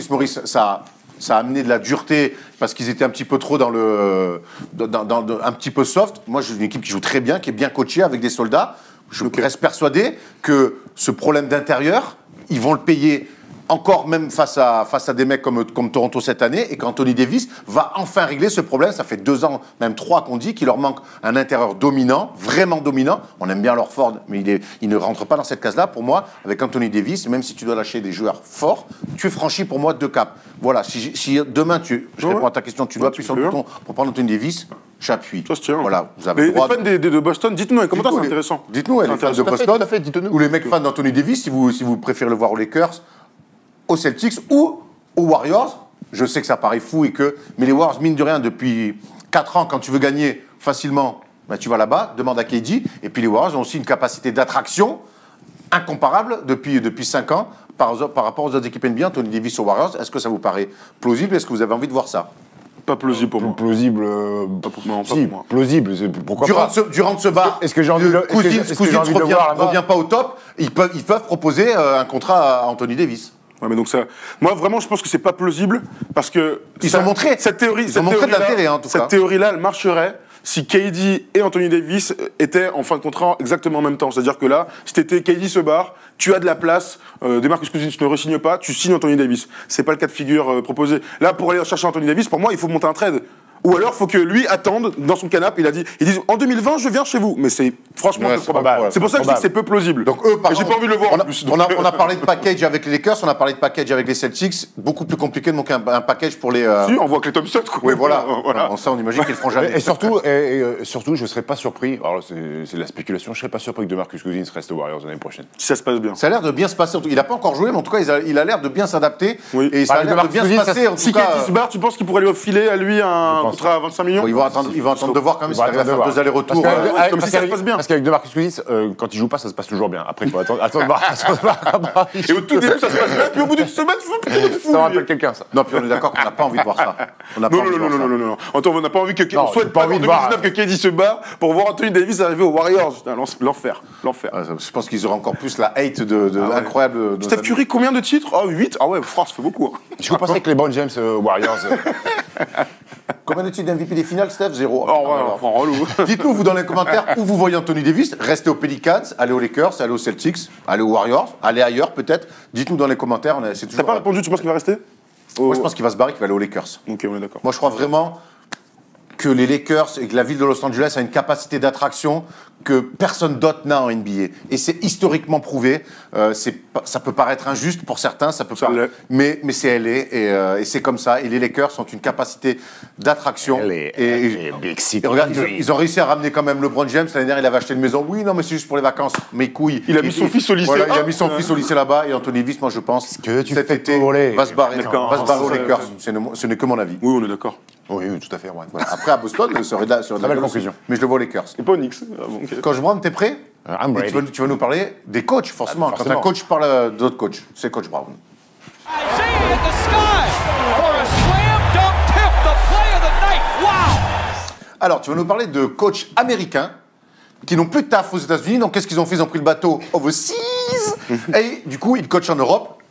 Morris, ça a amené de la dureté parce qu'ils étaient un petit peu trop un petit peu soft. Moi, j'ai une équipe qui joue très bien, qui est bien coachée avec des soldats. Je reste persuadé que ce problème d'intérieur, ils vont le payer encore même face à des mecs comme Toronto cette année, et qu'Anthony Davis va enfin régler ce problème. Ça fait 2 ans, même 3 qu'on dit qu'il leur manque un intérieur dominant, vraiment dominant. On aime bien leur Ford, mais il ne rentre pas dans cette case-là. Pour moi, avec Anthony Davis, même si tu dois lâcher des joueurs forts, tu franchis pour moi 2 caps. Voilà, si demain, je réponds à ta question, tu dois appuyer sur le bouton pour prendre Anthony Davis, j'appuie. Ça se tient. Voilà, vous avez le droit. Les fans de Boston, dites-nous les commentaires, c'est intéressant. Dites-nous, les fans de Boston, ou les mecs fans d'Anthony Davis, si vous préférez le voir aux Lakers, aux Celtics ou aux Warriors. Je sais que ça paraît fou mais les Warriors, mine de rien, depuis 4 ans, quand tu veux gagner facilement, ben tu vas là-bas, demande à KD. Et puis les Warriors ont aussi une capacité d'attraction incomparable depuis 5 ans par rapport aux autres équipes NBA. Anthony Davis aux Warriors, est-ce que ça vous paraît plausible? Est-ce que vous avez envie de voir ça? Pas plausible pour moi. Plausible. Pas pour moi. Plausible. Pourquoi pas? Durant ce bar, est-ce que j'ai envie de revient pas au top, ils peuvent proposer un contrat à Anthony Davis. Ouais, mais donc ça, moi vraiment, je pense que c'est pas plausible parce que ils ont montré de l'intérêt, en tout cas. Cette théorie-là, elle marcherait si KD et Anthony Davis étaient en fin de contrat exactement en même temps. C'est-à-dire que là, si t'étais KD se barre, tu as de la place, DeMarcus Cousins ne re-signe pas, tu signes Anthony Davis. C'est pas le cas de figure proposé. Là, pour aller chercher Anthony Davis, pour moi, il faut monter un trade. Ou alors, il faut que lui attende dans son canapé. Il dit en 2020, je viens chez vous. Mais c'est franchement peu probable. C'est pour ça que je dis que c'est peu plausible. Donc eux, j'ai pas envie de le voir. On a parlé de package avec les Lakers, on a parlé de package avec les Celtics. Beaucoup plus compliqué de manquer un package pour les. Si, on voit que les Thompson. Oui, voilà. Ça, on imagine qu'ils le feront jamais. Et surtout, je serais pas surpris. Alors c'est de la spéculation. Je serais pas surpris que DeMarcus Cousins reste aux Warriors l'année prochaine. Si ça se passe bien. Ça a l'air de bien se passer. Il a pas encore joué, mais en tout cas, il a l'air de bien s'adapter. Oui. Et ça a l'air de bien se passer. Si KD se barre, tu penses qu'il pourrait lui filer à lui un contrat à 25 millions? Ils vont attendre de voir quand même s'il arrive à faire 2 allers-retours. Comme si ça se passe bien. Parce qu'avec DeMarcus Cousins, quand il joue pas, ça se passe toujours bien. Après, il faut attendre de voir. Et au tout début, ça se passe bien. Puis au bout d'une semaine, ça me rappelle quelqu'un, ça. Non, puis on est d'accord qu'on n'a pas envie de voir ça. Non. On n'a pas envie que on souhaite pas en 2019 que KD se bat pour voir Anthony Davis arriver aux Warriors. L'enfer. Je pense qu'ils auront encore plus la hate incroyable. Steph Curry, combien de titres? 8. Ah ouais, France, ça fait beaucoup. Je vous pensais que les LeBron James Warriors. Combien de titres d'MVP des finales, Steph? 0. Relou. Dites-nous, vous, dans les commentaires, où vous voyez Anthony Davis. Restez aux Pelicans, allez aux Lakers, allez aux Celtics, allez aux Warriors, allez ailleurs peut-être. Dites-nous dans les commentaires. T'as pas répondu, tu penses qu'il va rester? Moi, je pense qu'il va se barrer, qu'il va aller aux Lakers. Ok, on est d'accord. Moi, je crois vraiment que les Lakers et que la ville de Los Angeles a une capacité d'attraction que personne d'autre n'a en NBA. Et c'est historiquement prouvé. Ça peut paraître injuste pour certains, mais c'est LA et c'est comme ça. Et les Lakers ont une capacité d'attraction. Et regarde, ils ont réussi à ramener quand même LeBron James. L'année dernière, il avait acheté une maison. Oui, non, mais c'est juste pour les vacances. Mes couilles. Il a mis son fils au lycée. Voilà, il a mis son fils au lycée là-bas. Et Anthony Davis, moi, je pense que cet été va se barrer aux Lakers. Ce n'est que mon avis. Oui, on est d'accord. Oui, tout à fait. Ouais. Voilà. Après, à Boston, ça aurait de la belle conclusion. Mais je le vois aux Lakers. Et pas aux Knicks. Coach Brown, t'es prêt? Tu vas nous parler des coachs, forcément. Quand un coach parle d'autres coachs, c'est Coach Brown. Alors, tu vas nous parler de coachs américains qui n'ont plus de taf aux États-Unis. Donc, qu'est-ce qu'ils ont fait? Ils ont pris le bateau overseas. Et du coup, ils coachent en Europe.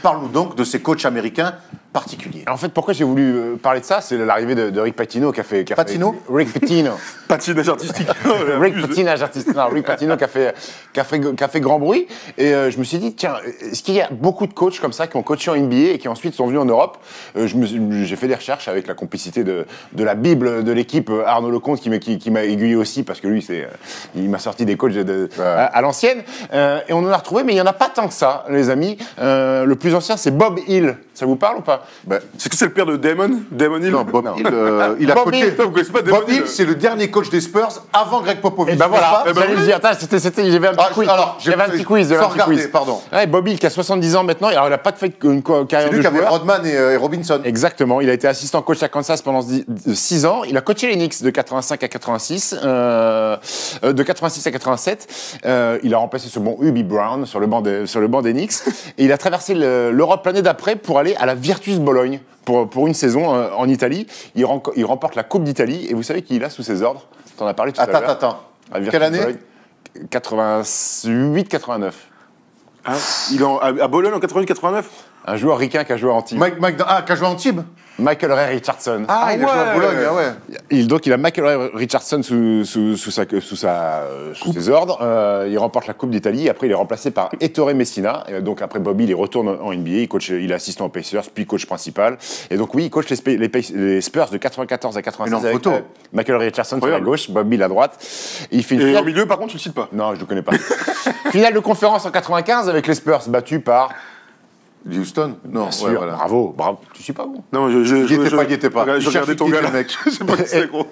Parle-nous donc de ces coachs américains particulier. En fait, pourquoi j'ai voulu parler de ça, c'est l'arrivée de Rick Pitino qui a fait... Rick Pitino. Patinage artistique. Patinage artistique. Non, Rick Pitino qui a fait grand bruit. Et je me suis dit, tiens, est-ce qu'il y a beaucoup de coachs comme ça qui ont coaché en NBA et qui ensuite sont venus en Europe? J'ai fait des recherches avec la complicité de la Bible de l'équipe, Arnaud Lecomte, qui m'a aiguillé aussi, parce que lui, il m'a sorti des coachs à l'ancienne. Et on en a retrouvé, mais il n'y en a pas tant que ça, les amis. Le plus ancien, c'est Bob Hill. Ça vous parle ou pas? C'est que c'est le père de Damon Hill? Non, Bob Hill, il a coaché. Vous connaissez pas Bob Hill, c'est le dernier coach des Spurs avant Greg Popovich. Et ben voilà, n'est-ce pas j'allais le dire. Attends, j'avais un petit quiz. alors, J'avais un petit quiz. sans regarder, pardon. Ouais, Bobby Hill qui a 70 ans maintenant, alors il n'a pas fait une carrière C'est lui de qui avait joueur. Rodman et Robinson. Exactement, il a été assistant coach à Kansas pendant 6 ans. Il a coaché les Knicks de 85 à 86, de 86 à 87. Il a remplacé ce bon Hubie Brown sur le banc des Knicks. Et il a traversé l'Europe l'année d'après pour aller à la Virtus Bologne pour une saison en Italie. Il remporte la Coupe d'Italie. Et vous savez qui il a sous ses ordres? T'en as parlé tout à l'heure. Attends. Quelle année? 88-89. Ah, il est à Bologne en 88-89. Un joueur ricain qui a joué à Antibes. Qui a joué à Antibes? Michael Ray Richardson. Ah, il a joué à Bologne, ah ouais. Donc il a Michael Ray Richardson sous ses ordres. Il remporte la Coupe d'Italie. Après, il est remplacé par Ettore Messina. Et donc après, Bobby, il retourne en NBA. Il est assistant aux Pacers, puis coach principal. Et donc oui, il coach les Spurs de 94 à 96 avec Michael Ray Richardson sur la gauche, Bobby à droite. Et il fait Et au milieu, par contre, tu le cites pas. Non, je le connais pas. Finale de conférence en 95 avec les Spurs battus par... Houston? Non, Bien sûr, ouais, voilà. bravo. Je suis pas bon. Non, Il y était pas. Je regardais ton gars là, mec. Je sais pas qui c'est, gros.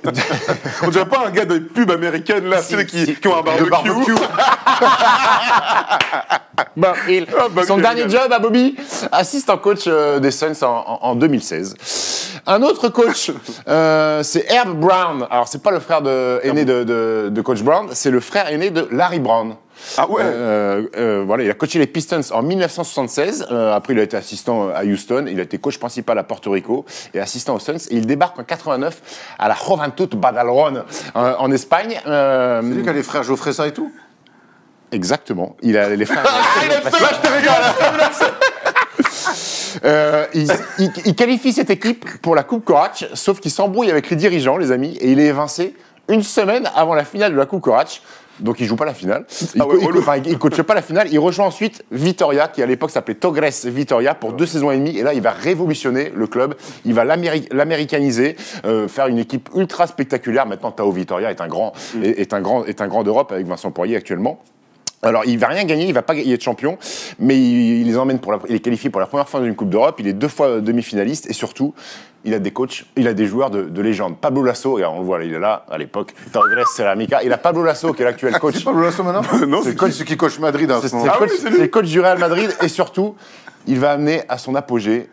On dirait pas un gars de pub américaine là, tu sais, qui ont un barbecue. Son dernier job à Bobby, assistant coach des Suns en 2016. Un autre coach, c'est Herb Brown. Alors, c'est pas le frère aîné de coach Brown, c'est le frère aîné de Larry Brown. Ah ouais. Voilà, il a coaché les Pistons en 1976. Après, il a été assistant à Houston. Il a été coach principal à Porto Rico et assistant aux Suns. Et il débarque en 89 à la Juventud Badalona en Espagne. C'est lui qui a les frères Geoffrey et tout? Exactement. Il a les frères. Il qualifie cette équipe pour la Coupe Korac, sauf qu'il s'embrouille avec les dirigeants, les amis, et il est évincé une semaine avant la finale de la Coupe Korac. Donc il joue pas la finale. Il coache pas la finale. Il rejoint ensuite Vitoria, qui à l'époque s'appelait Togres Vitoria, pour 2 saisons et demie. Et là, il va révolutionner le club. Il va l'américaniser, faire une équipe ultra spectaculaire. Maintenant, Tao Vitoria est un grand d'Europe avec Vincent Poirier actuellement. Alors, il va rien gagner, il va pas être champion, mais il les emmène il est qualifié pour la première fois d'une Coupe d'Europe. Il est 2 fois demi-finaliste et surtout, il a des coachs, il a des joueurs de légende. Pablo Lasso, on le voit, il est là à l'époque. Togres Ceramica. Il a Pablo Lasso qui est l'actuel coach. C'est Pablo Lasso maintenant? Non, c'est celui qui coach Madrid. C'est le coach du Real Madrid et surtout, il va amener à son apogée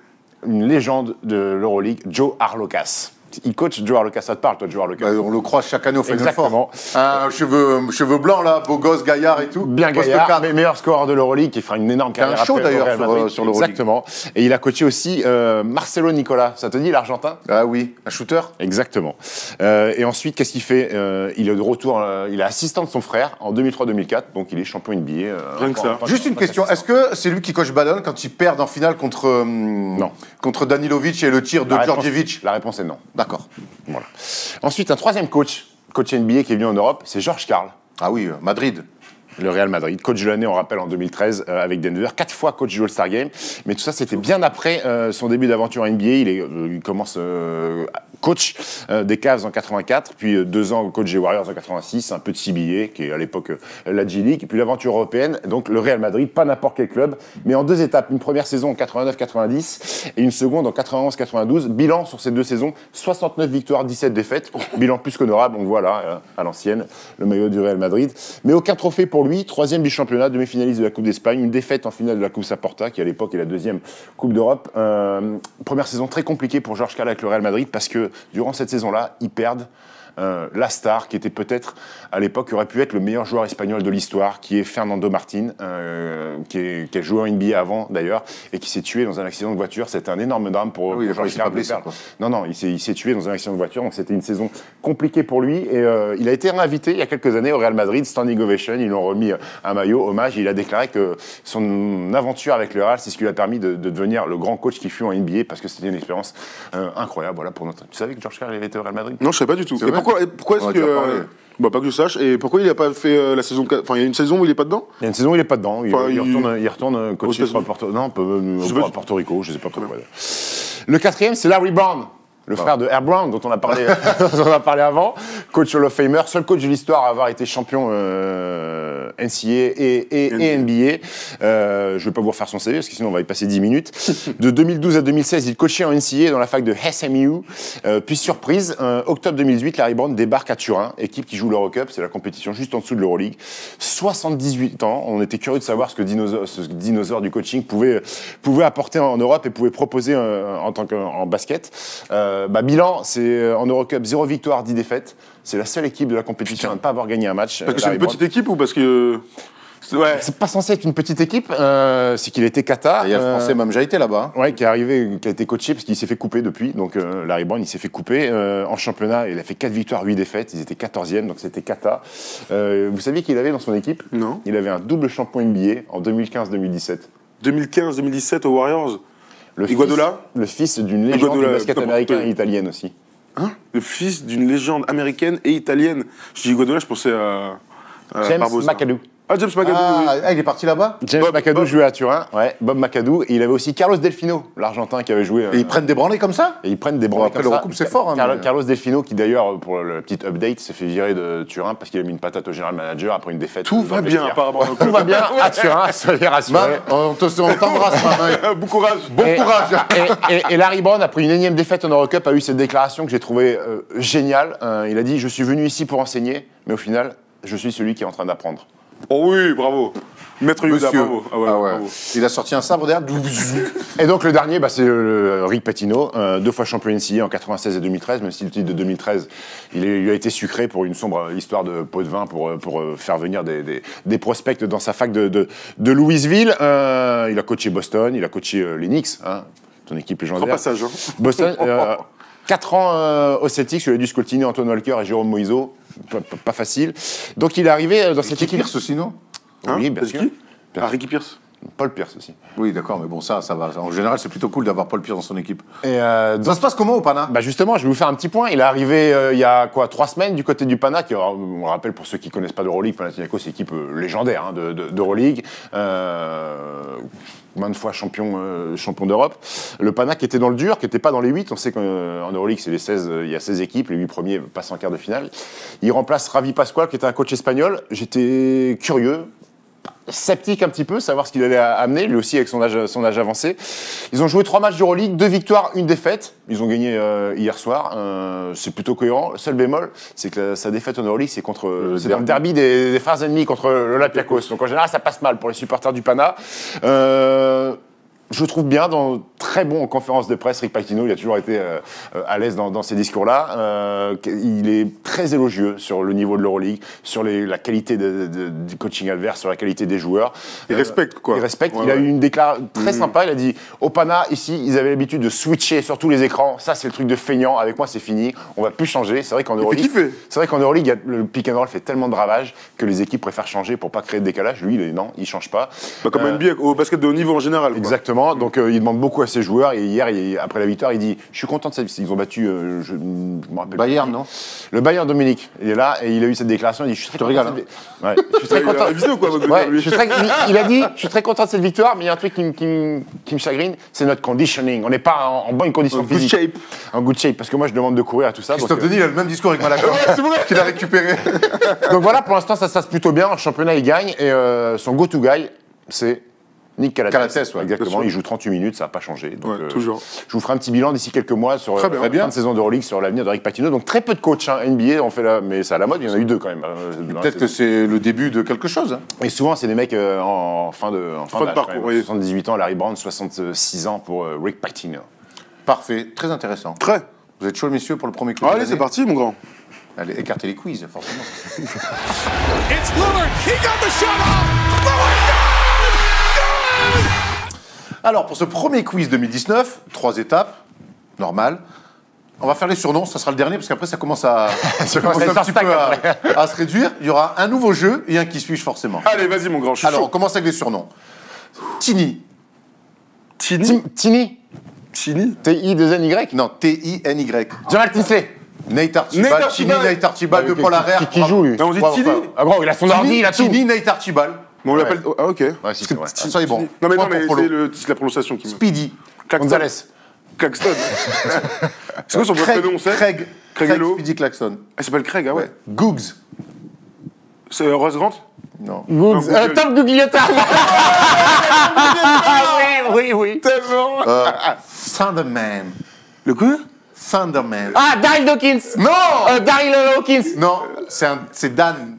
une légende de l'Euroleague, Joe Arlokas. Il coach Joe Arlokas, ça te parle, toi, Joe Arlokas? On le croise chaque année au Final Four. Exactement. Cheveux blancs, là, beau gosse, gaillard et tout. Bien gaillard, mais meilleur scoreur de l'Euroleague, qui fera une énorme carrière. Un show après, d'ailleurs sur l'Euroleague. Exactement. Et il a coaché aussi Marcelo Nicolas. Ça te dit, l'Argentin? Ah oui, un shooter. Exactement. Et ensuite, qu'est-ce qu'il fait? Il est de retour, il est assistant de son frère en 2003-2004, donc il est champion NBA. Rien que ça. Juste une question, est-ce que c'est lui qui coach Badon quand ils perdent en finale contre Danilovic et le tir de Djordjevic? La réponse est non. D'accord. Voilà. Ensuite, un troisième coach NBA qui est venu en Europe, c'est George Karl. Ah oui, Madrid. Le Real Madrid, coach de l'année, on rappelle, en 2013 avec Denver, 4 fois coach du All-Star Game. Mais tout ça, c'était bien après son début d'aventure NBA. Il commence coach des Cavs en 84, puis 2 ans coach des Warriors en 86, un peu de CBA, qui est à l'époque la G-League, et puis l'aventure européenne, donc le Real Madrid, pas n'importe quel club, mais en 2 étapes. Une première saison en 89-90 et une seconde en 91-92. Bilan sur ces 2 saisons, 69 victoires, 17 défaites. Bilan plus qu'honorable, on le voit là, à l'ancienne, le maillot du Real Madrid. Mais aucun trophée pour lui, 3e du championnat, demi-finaliste de la Coupe d'Espagne, une défaite en finale de la Coupe Saporta, qui à l'époque est la 2e Coupe d'Europe. Première saison très compliquée pour George Karl avec le Real Madrid, parce que durant cette saison-là, ils perdent la star, qui était peut-être, à l'époque, aurait pu être le meilleur joueur espagnol de l'histoire, qui est Fernando Martín, qui a joué en NBA avant, d'ailleurs, et qui s'est tué dans un accident de voiture. C'était un énorme drame pour George Karl. Non, il s'est tué dans un accident de voiture, donc c'était une saison compliquée pour lui. Et il a été réinvité il y a quelques années au Real Madrid, standing ovation, ils lui ont remis un maillot, hommage, et il a déclaré que son aventure avec le Real, c'est ce qui lui a permis de devenir le grand coach qu'il fut en NBA, parce que c'était une expérience incroyable. Voilà, pour notre... Tu savais que George Karl avait été au Real Madrid? Non, je savais pas du tout. Pourquoi est-ce que... Bah, pas que je sache. Et pourquoi il n'a pas fait la saison... Enfin, il y a une saison où il n'est pas dedans? Il y a une saison où il n'est pas dedans. Il retourne coacher États-Unis. à Porto Rico, je ne sais pas trop quoi. Le 4e, c'est Larry Brown, le frère de Herb Brown, dont on a parlé, avant. Coach Hall of Famer, seul coach de l'histoire à avoir été champion NCAA et NBA. Je ne vais pas vous refaire son CV parce que sinon on va y passer 10 minutes. De 2012 à 2016, il coachait en NCAA dans la fac de SMU. Puis surprise, octobre 2018, Larry Brown débarque à Turin, équipe qui joue l'Eurocup, c'est la compétition juste en dessous de l'Euroleague. 78 ans, on était curieux de savoir ce que ce dinosaure du coaching pouvait apporter en Europe et pouvait proposer en basket. Bilan, c'est en Eurocup 0 victoire, 10 défaites. C'est la seule équipe de la compétition à ne pas avoir gagné un match. Parce que c'est une petite équipe ou parce que... Ouais. C'est pas censé être une petite équipe, c'est qu'il était kata. Il y a le français Mamja était là-bas. Ouais, qui est arrivé, qui a été coaché parce qu'il s'est fait couper depuis. Donc Larry Brown, il s'est fait couper. En championnat, il a fait 4 victoires, 8 défaites. Ils étaient 14e, donc c'était kata. Vous saviez qu'il avait dans son équipe? Non. Il avait un double champion NBA en 2015-2017. 2015-2017 aux Warriors. Iguodala, le fils d'une légende du basket américain et italienne aussi. Hein? Le fils d'une légende américaine et italienne. Je dis Iguodala, je pensais à James Barbosa. McAdoo. Ah, James McAdoo, oui. Il est parti là-bas. James McAdoo jouait à Turin, ouais, Bob McAdoo. Et il avait aussi Carlos Delfino, l'Argentin qui avait joué. Et ils prennent des branlées comme ça? Et ils prennent des branlées après comme ça. l'Eurocoupe, c'est fort. Hein, Carlos Delfino, qui d'ailleurs, pour la petite update, s'est fait virer de Turin parce qu'il a mis une patate au général manager après une défaite. Tout va bien, apparemment. Tout va bien à Turin, soyez rassurés. On t'embrasse, maman. Bon courage. Bon courage. Et Larry Brown, après une énième défaite en Eurocup, a eu cette déclaration que j'ai trouvée géniale. Il a dit « Je suis venu ici pour enseigner, mais au final, je suis celui qui est en train d'apprendre. » Oh oui, bravo. Maître Yuda, bravo. Ah ouais. Il a sorti un sabre derrière. Et donc le dernier, c'est Rick Pitino, 2 fois champion NCAA en 96 et 2013, même si le titre de 2013, il lui a été sucré pour une sombre histoire de pot de vin pour faire venir des prospects dans sa fac de Louisville. Il a coaché Boston, il a coaché les Knicks, ton équipe légendaire. Grand passage. Hein. Boston, 4 ans au Celtics, il a dû scoltiner Antoine Walker et Jérôme Moïseau. Pas facile. Donc il est arrivé dans cette équipe. Pierce aussi, non? Oui, bien sûr. Ricky Pierce. Paul Pierce aussi. Oui, d'accord, mais bon, ça va. En général, c'est plutôt cool d'avoir Paul Pierce dans son équipe. Et ça se passe comment au Pana? Justement, je vais vous faire un petit point. Il est arrivé il y a 3 semaines du côté du Pana, qui, on rappelle pour ceux qui ne connaissent pas d'Euroleague, Panathinaikos, c'est une équipe légendaire d'Euroleague. Maintes fois champion d'Europe. Le Pana qui était dans le dur, qui n'était pas dans les 8. On sait qu'en Euroleague, c'est il y a 16 équipes, les 8 premiers passent en quart de finale. Il remplace Ravi Pascual, qui était un coach espagnol. J'étais curieux, sceptique un petit peu, savoir ce qu'il allait amener, lui aussi avec son âge avancé. Ils ont joué 3 matchs d'Euroleague, 2 victoires, 1 défaite. Ils ont gagné hier soir. C'est plutôt cohérent. Le seul bémol, c'est que sa défaite en Euroleague, c'est dans le derby des frères ennemis contre l'Olympiakos. Donc en général, ça passe mal pour les supporters du Pana. Je trouve bien, très bon en conférence de presse, Rick Pitino, il a toujours été à l'aise dans ces discours-là. Il est très élogieux sur le niveau de l'Euroleague, sur la qualité du coaching adverse, sur la qualité des joueurs. Il respecte, quoi. Il respecte. Ouais, il a eu une déclaration très sympa. Il a dit au Pana, ici, ils avaient l'habitude de switcher sur tous les écrans. Ça, c'est le truc de feignant. Avec moi, c'est fini. On va plus changer. C'est vrai qu'en Euroleague, le pick and roll fait tellement de ravages que les équipes préfèrent changer pour pas créer de décalage. Lui, non, il change pas. Comme NBA, au basket de haut niveau en général. Exactement. Donc il demande beaucoup à ses joueurs. Et hier, après la victoire, il dit « Je suis content de cette victoire. » Ils ont battu, je me rappelle Bayern, plus. non? Le Bayern Dominique. Il est là et il a eu cette déclaration. Il dit « Je suis très content. Ouais. Je suis très content. Il a dit « Je suis très content de cette victoire, mais il y a un truc qui me chagrine, c'est notre conditioning. On n'est pas en bonne condition physique. Good shape. En good shape. Parce que moi, je demande de courir à tout ça. Christophe Denis, il a le même discours avec Malakoff. C'est vrai qu'il a récupéré. Donc voilà, pour l'instant, ça se passe plutôt bien. En championnat, il gagne. Et son go-to guy, c'est Nick Calates. Ouais, exactement. Il joue 38 minutes, ça n'a pas changé. Donc, toujours. Je vous ferai un petit bilan d'ici quelques mois sur la fin de saison d'Euroleague, sur l'avenir de Rick Pitino. Donc très peu de coachs NBA, mais c'est à la mode, il y en a eu 2 quand même. Peut-être que c'est le début de quelque chose. Et souvent, c'est des mecs en fin de parcours. Oui. 78 ans, Larry Brown, 66 ans pour Rick Pitino. Parfait, très intéressant. Très. Vous êtes chaud, messieurs, pour le premier quiz? Allez, c'est parti, mon grand. Allez, écartez les quiz, forcément. It's Lillard. He got the shot off. Alors, pour ce premier quiz 2019, 3 étapes, normal. On va faire les surnoms, ça sera le dernier, parce qu'après, ça commence à se réduire. Il y aura un nouveau jeu et un qui suis-je, forcément. Allez, vas-y, mon grand. Alors, on commence avec les surnoms. Tini. Tini. Tini. Tini. T-I-2-N-Y. Non, T-I-N-Y. Jamal Tinsley. Nate Archibald. Tini, Nate Archibald de Paul Harrer. Qui joue, lui? Non, on dit Tini. Ah gros, il a son ordi, il a tout. Tini, Nate Archibald. Mais on l'appelle. Ah, ok. Ouais, si, c'est vrai. Ça, c'est bon. Non, mais Point pour Polo. c'est la prononciation qui me. Speedy. Gonzalez. Claxton. C'est quoi son vrai prénom, on sait? Craig Hello. Speedy Claxton. Elle s'appelle Craig, ah ouais. Googs. C'est Rose Grant? Non. Googs. Google. Tom Gugliotta. Oui. Tellement. Thunderman. Le quoi? Thunderman. Ah, Daryl Dawkins. Non Daryl Hawkins. Non, c'est Dan.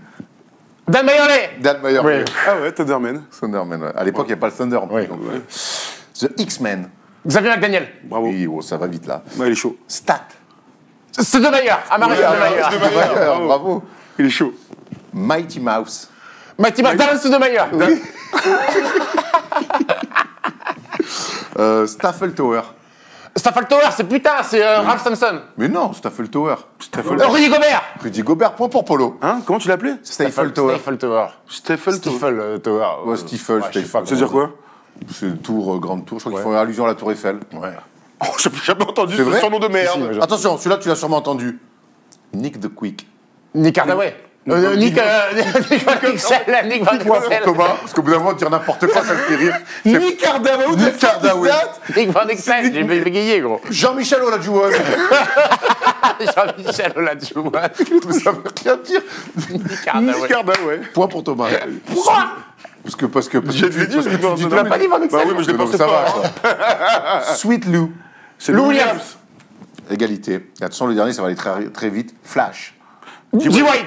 Dan Mayerley. Dan Meyer. Oui. Ah ouais, Thunderman. Thunderman, ouais. À l'époque, il n'y a pas le Thunder. Oui. Donc, ouais. The X-Men. Xavier McDaniel. Bravo. Oui, oh, ça va vite là. Ouais, il est chaud. Stat. C'est de Meyer. Amara de Meyer. Bravo. Il est chaud. Mighty Mouse. Mathieu Darren de Meyer. Staffel Tower. Staffel Tower, c'est putain, c'est Ralph Sampson. Mais non, Staffel Tower. Rudy Gobert. Rudy Gobert, point pour Polo. Hein? Comment tu l'appelais? Staffel Tower. Staffel Tower. Stifle. Stifel Tower. Ouais, Stifel, Ouais, je sais pas Stifel. Ça veut dire quoi? C'est une tour, grande tour. Je crois Ouais. qu'ils font allusion à la tour Eiffel. Ouais. Oh, j'ai jamais entendu C'est ce vrai? surnom de merde. Si, moi, Attention, celui-là, tu l'as sûrement entendu. Nick the Quick. Nick Hardaway. Nick Van Exel. Nick Van Exel. Thomas, parce qu'au bout d'un moment, dire n'importe quoi, ça le fait rire. Nick Hardaway. Nick Hardaway. Nick Van Exel. J'ai bégayé, gros. Jean-Michel Olajuwon. Jean-Michel Olajuwon. Ça veut rien dire. Nick Hardaway. Nick Hardaway. Point pour Thomas. Pourquoi? Parce que J'ai dit, parce que non, tu non, dis non, l'as pas dit, Van Exel. Bah oui, mais je l'ai donc pensé ça pas. va. quoi. Sweet Lou. C'est Lou Lou Williams. Williams. Égalité. Et attention, le dernier, ça va aller très, très vite. Flash. G. White.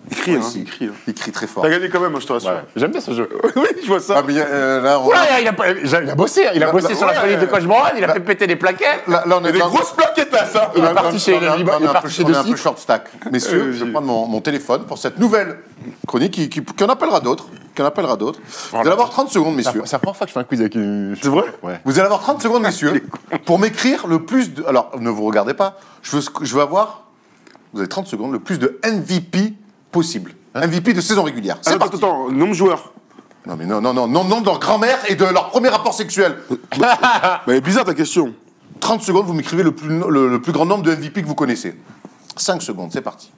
Il crie, hein. Ici. Il crie. Il crie très fort. T'as gagné quand même, hein, je te rassure. J'aime bien ce jeu. Oui, je vois ça. Ah, mais là, on Ouais, il a bossé. Il a bossé sur la folie de Coach Brown. Il a fait péter des plaquettes. là, on Il y a est des dans- grosses plaquettes là, ça. Il est parti chez on est un- il est on est un parti peu- chez on est un De peu short stack. Messieurs, je vais prendre mon téléphone pour cette nouvelle chronique qui en appellera d'autres. Vous allez avoir 30 secondes, messieurs. C'est la première fois que je fais un quiz avec une. C'est vrai? Ouais. Vous allez avoir 30 secondes, messieurs, pour m'écrire le plus de... Alors, ne vous regardez pas. Je veux avoir... Vous avez 30 secondes, le plus de MVP possible. MVP de saison régulière. C'est parti. Attends, nombre de joueurs. Non, mais non, de leur grand-mère et de leur premier rapport sexuel. Bah, elle est bizarre ta question. 30 secondes, vous m'écrivez le plus grand nombre de MVP que vous connaissez. 5 secondes, c'est parti.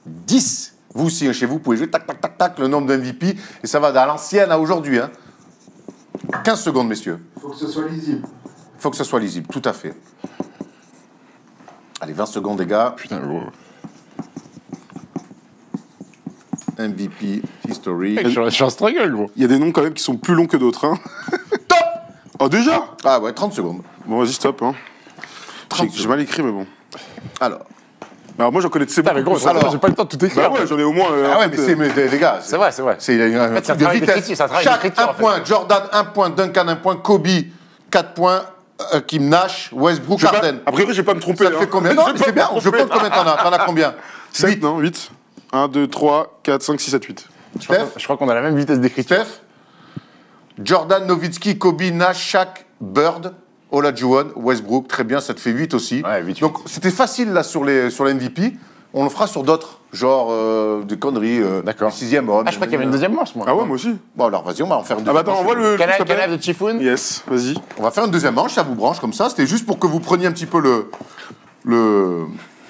10. Vous aussi, hein, chez vous, vous pouvez jouer tac, tac, tac, tac, le nombre de MVP, et ça va à l'ancienne à aujourd'hui. Hein. 15 secondes, messieurs. Faut que ce soit lisible. Il faut que ça soit lisible, tout à fait. Allez, 20 secondes, les gars. Putain, gros. MVP, history. Je suis en struggle, gros. Il y a des noms quand même qui sont plus longs que d'autres. Hein. Top. Oh, déjà? Ah ouais, 30 secondes. Bon, vas-y, stop. Hein. 30 J'ai mal écrit, mais bon. Alors. Alors, moi, j'en connais de ces Putain, mais gros, Alors. j'ai pas le temps de tout écrire. Bah ouais, j'en ai au moins. Ah ouais, mais c'est, les gars. C'est vrai. C'est un fait, c'est un truc de travail vitesse. d'écriture, c'est un travail Chaque d'écriture, 1 en fait. point. Jordan, 1 point. Duncan, 1 point. Kobe, 4 points. Kim Nash, Westbrook, Harden. A priori, je vais pas me tromper. Ça te fait combien? Non, mais c'est bien. Je compte combien t'en as. T'en as combien? 7, non 8. 1, 2, 3, 4, 5, 6, 7, 8. Je crois qu'on a la même vitesse d'écriture. Steph, Jordan, Nowitzki, Kobe, Nash, Shaq, Bird, Olajuwon, Westbrook. Très bien, ça te fait 8 aussi. Ouais, 8. Donc, c'était facile là sur les MVP. On le fera sur d'autres, genre des conneries. D'accord. Le 6e homme. Ah, je crois qu'il y avait une deuxième manche, moi. Ah ouais, moi aussi. Bon, alors vas-y, on va en faire une Ah deuxième. bah attends, manche. envoie le. Canal comment ça s'appelle de Chifoun. Yes, vas-y. On va faire une deuxième manche, ça vous branche comme ça. C'était juste pour que vous preniez un petit peu le...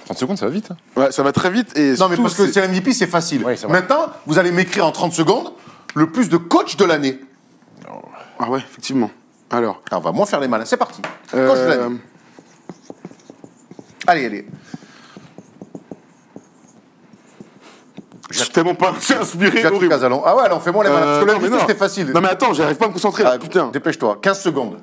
30 secondes, ça va vite. Ouais, ça va très vite et. Non, mais surtout, parce que c'est MVP, c'est facile. Oui, c'est vrai. Maintenant, vous allez m'écrire en 30 secondes le plus de coach de l'année. Ah ouais, effectivement. Alors. Alors, on va moins faire les malins. C'est parti. Coach de l'année. Allez. Je suis tellement pas inspiré. Jacques horrible. Casalon. Ah ouais, alors fais-moi les malins. Parce que non, le mais MVP, non. c'était facile. Non mais attends, j'arrive pas à me concentrer là, Ah, putain. Dépêche-toi. 15 secondes.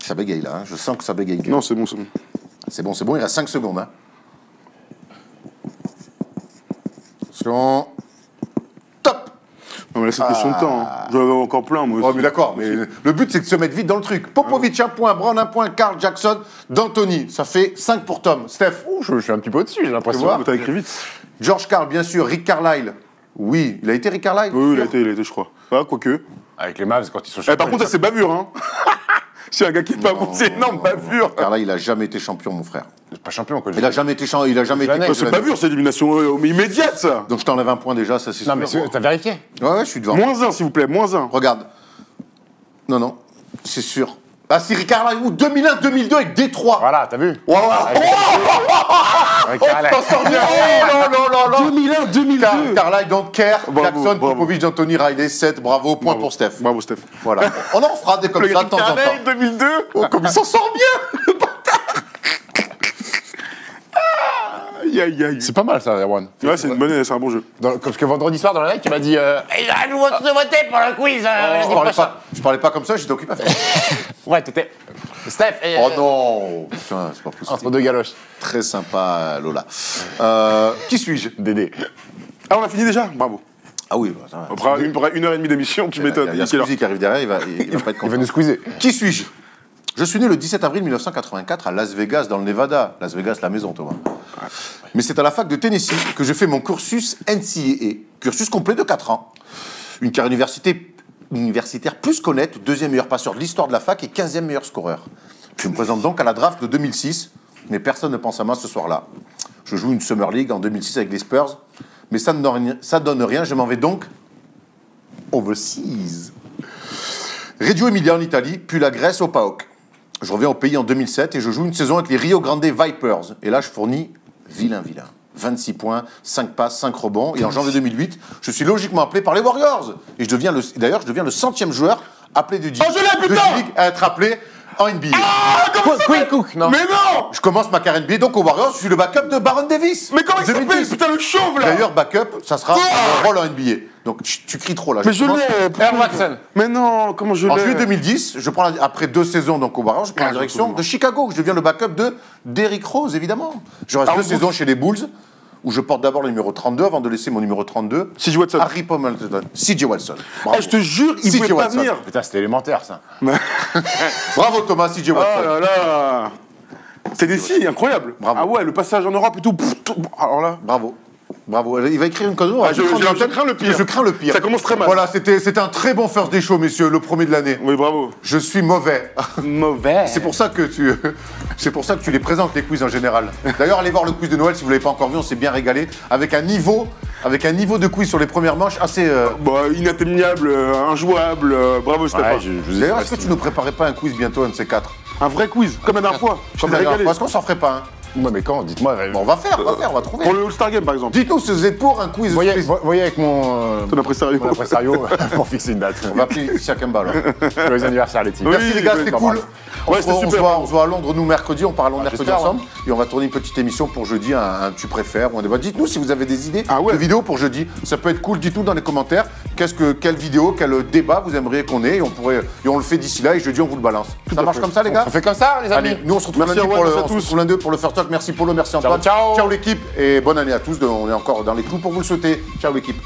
Ça bégaye là, hein. Je sens que ça bégaye. Non, c'est bon, c'est bon. C'est bon, il reste 5 secondes. Hein. Attention. Top. Non mais là c'est question de temps. Hein. J'en avais encore plein moi Oh, aussi. mais d'accord, mais le but c'est de se mettre vite dans le truc. Popovic 1 point, Brown 1 point, Carl Jackson, D'Antoni. Ça fait 5 pour Tom. Steph, Je suis un petit peu au-dessus, j'ai l'impression. Tu vois T'as écrit vite. George Carl, bien sûr, Rick Carlisle. Oui, il a été Rick Carlisle. Oui, il a été, je crois. Ah, quoique. Avec les Mavs, quand ils sont Eh, champions. par contre, ça c'est bavure, hein. C'est un gars qui est pas bon, c'est énorme, bavure. Carlisle, il a jamais été champion, mon frère. c'est pas champion, quoi. Il a jamais été champion, il a jamais été. l'année. coach C'est de l'année. bavure, c'est élimination immédiate, ça. Donc je t'enlève un point déjà, ça c'est Non, mais sûr. t'as vérifié. Ouais, je suis devant. -1, s'il vous plaît, -1. Regarde. Non, c'est sûr. Ah, c'est Rick Carlisle, ou 2001-2002 avec Détroit. Voilà, t'as vu. Wow. Avec Carlisle. T'en sors bien. Oh là. 2001-2002. Carlisle, donc Kerr, Bravo, Jackson, bravo. Popovic, D'Antoni, Riley, 7. Bravo, point pour Steph. Bravo, Steph. Voilà. On en fera des comme ça de temps en temps. 2002. Oh, comme il s'en sort bien. Aïe, aïe, aïe. C'est pas mal ça, Erwan. Ouais, c'est un bon jeu. Parce que vendredi soir, dans la live, tu m'as dit il a à nouveau de voter pour le quiz Je parlais pas comme ça, j'étais occupé à faire. Ouais, t'étais. Steph Oh non putain, c'est pas possible. entre deux galoches. Très sympa, Lola. Qui suis-je? Dédé. Ah, on a fini déjà? Bravo. Ah oui, bah, ça va. Après 1h30 d'émission, tu m'étonnes. Il y a Squeezie qui arrive derrière, il va pas être Il va content. nous squeezer. Qui suis-je? Je suis né le 17 avril 1984 à Las Vegas, dans le Nevada. Las Vegas, la maison, Thomas. Mais c'est à la fac de Tennessee que je fais mon cursus NCAA, cursus complet de 4 ans. Une carrière universitaire plus qu'honnête, deuxième meilleur passeur de l'histoire de la fac et 15e meilleur scoreur. Je me présente donc à la draft de 2006, mais personne ne pense à moi ce soir-là. Je joue une Summer League en 2006 avec les Spurs, mais ça ne donne rien, je m'en vais donc overseas. Reggio Emilia en Italie, puis la Grèce au PAOK. Je reviens au pays en 2007 et je joue une saison avec les Rio Grande Vipers. Et là, je fournis vilain. 26 points, 5 passes, 5 rebonds. Et en janvier 2008, je suis logiquement appelé par les Warriors. Et d'ailleurs, je deviens le 100e joueur appelé du G League à être appelé en NBA. Quinn Cook, non. Mais non! Je commence ma carrière NBA donc aux Warriors, je suis le backup de Baron Davis. Mais comment il s'appelle, 2010. putain, le chauve, là? D'ailleurs, backup, ça sera mon rôle en NBA. Donc, tu cries trop là. Mais je commence- l'ai. Earl Watson. Mais non, comment je l'ai? En juillet 2010, après 2 saisons donc au Warriors, je prends la Ah, direction absolument. de Chicago, où je deviens le backup de Derrick Rose, évidemment. Je reste 2 saisons chez les Bulls, où je porte d'abord le numéro 32, avant de laisser mon numéro 32. C.J. Watson. Harry Pomelton. C.J. Watson. Bravo. Eh, je te jure, il C.J. pouvait pas Watson. venir. Putain, c'était élémentaire ça. Bravo Thomas, C.J. Oh Watson. là là. C'est des signes incroyables. Bravo. Ah ouais, le passage en Europe et tout. Alors là. Bravo. Bravo. Il va écrire une connerie. Ah, je crains le pire. Je crains le pire. Ça commence très mal. Voilà, c'était un très bon first day show, messieurs, le premier de l'année. Oui, bravo. Je suis mauvais. Mauvais. C'est pour ça que tu les présentes, les quiz en général. D'ailleurs, allez voir le quiz de Noël si vous l'avez pas encore vu, on s'est bien régalé avec un niveau de quiz sur les premières manches assez. Bah, inatteignable, injouable. Bravo, Stéphane. D'ailleurs, est-ce que tu nous préparais pas un quiz bientôt, un de ces 4? Un vrai quiz, comme la dernière fois. Je Comme t'ai la dernière régalé. fois. Est-ce qu'on s'en ferait pas un? Ouais, mais quand? Dites-moi. Bon, on va trouver. Pour le All-Star Game, par exemple. Dites-nous si vous êtes pour un quiz. Voyez avec mon Ton impresario. impresario pour fixer une date. On va appeler Siakamba là. Joyeux anniversaire, les types. Oui, Merci les gars, c'était cool. Ouais, c'était super. On se voit à Londres, nous, mercredi. On part à Londres mercredi j'espère, ensemble. Et on va tourner une petite émission pour jeudi, un tu préfères ou un débat. Dites-nous si vous avez des idées Ah ouais. de vidéos pour jeudi. Ça peut être cool. Dites-nous dans les commentaires quelle vidéo, quel débat vous aimeriez qu'on ait. Et on le fait d'ici là. Et jeudi, on vous le balance. Ça marche comme ça, les gars? On fait comme ça, les amis. Allez, nous on se retrouve Merci, lundi Erwan, pour le, merci à on se tous. retrouve lundi pour le First Talk. Merci Polo, merci Antoine. ciao. Ciao l'équipe et bonne année à tous. On est encore dans les clous pour vous le souhaiter. Ciao l'équipe.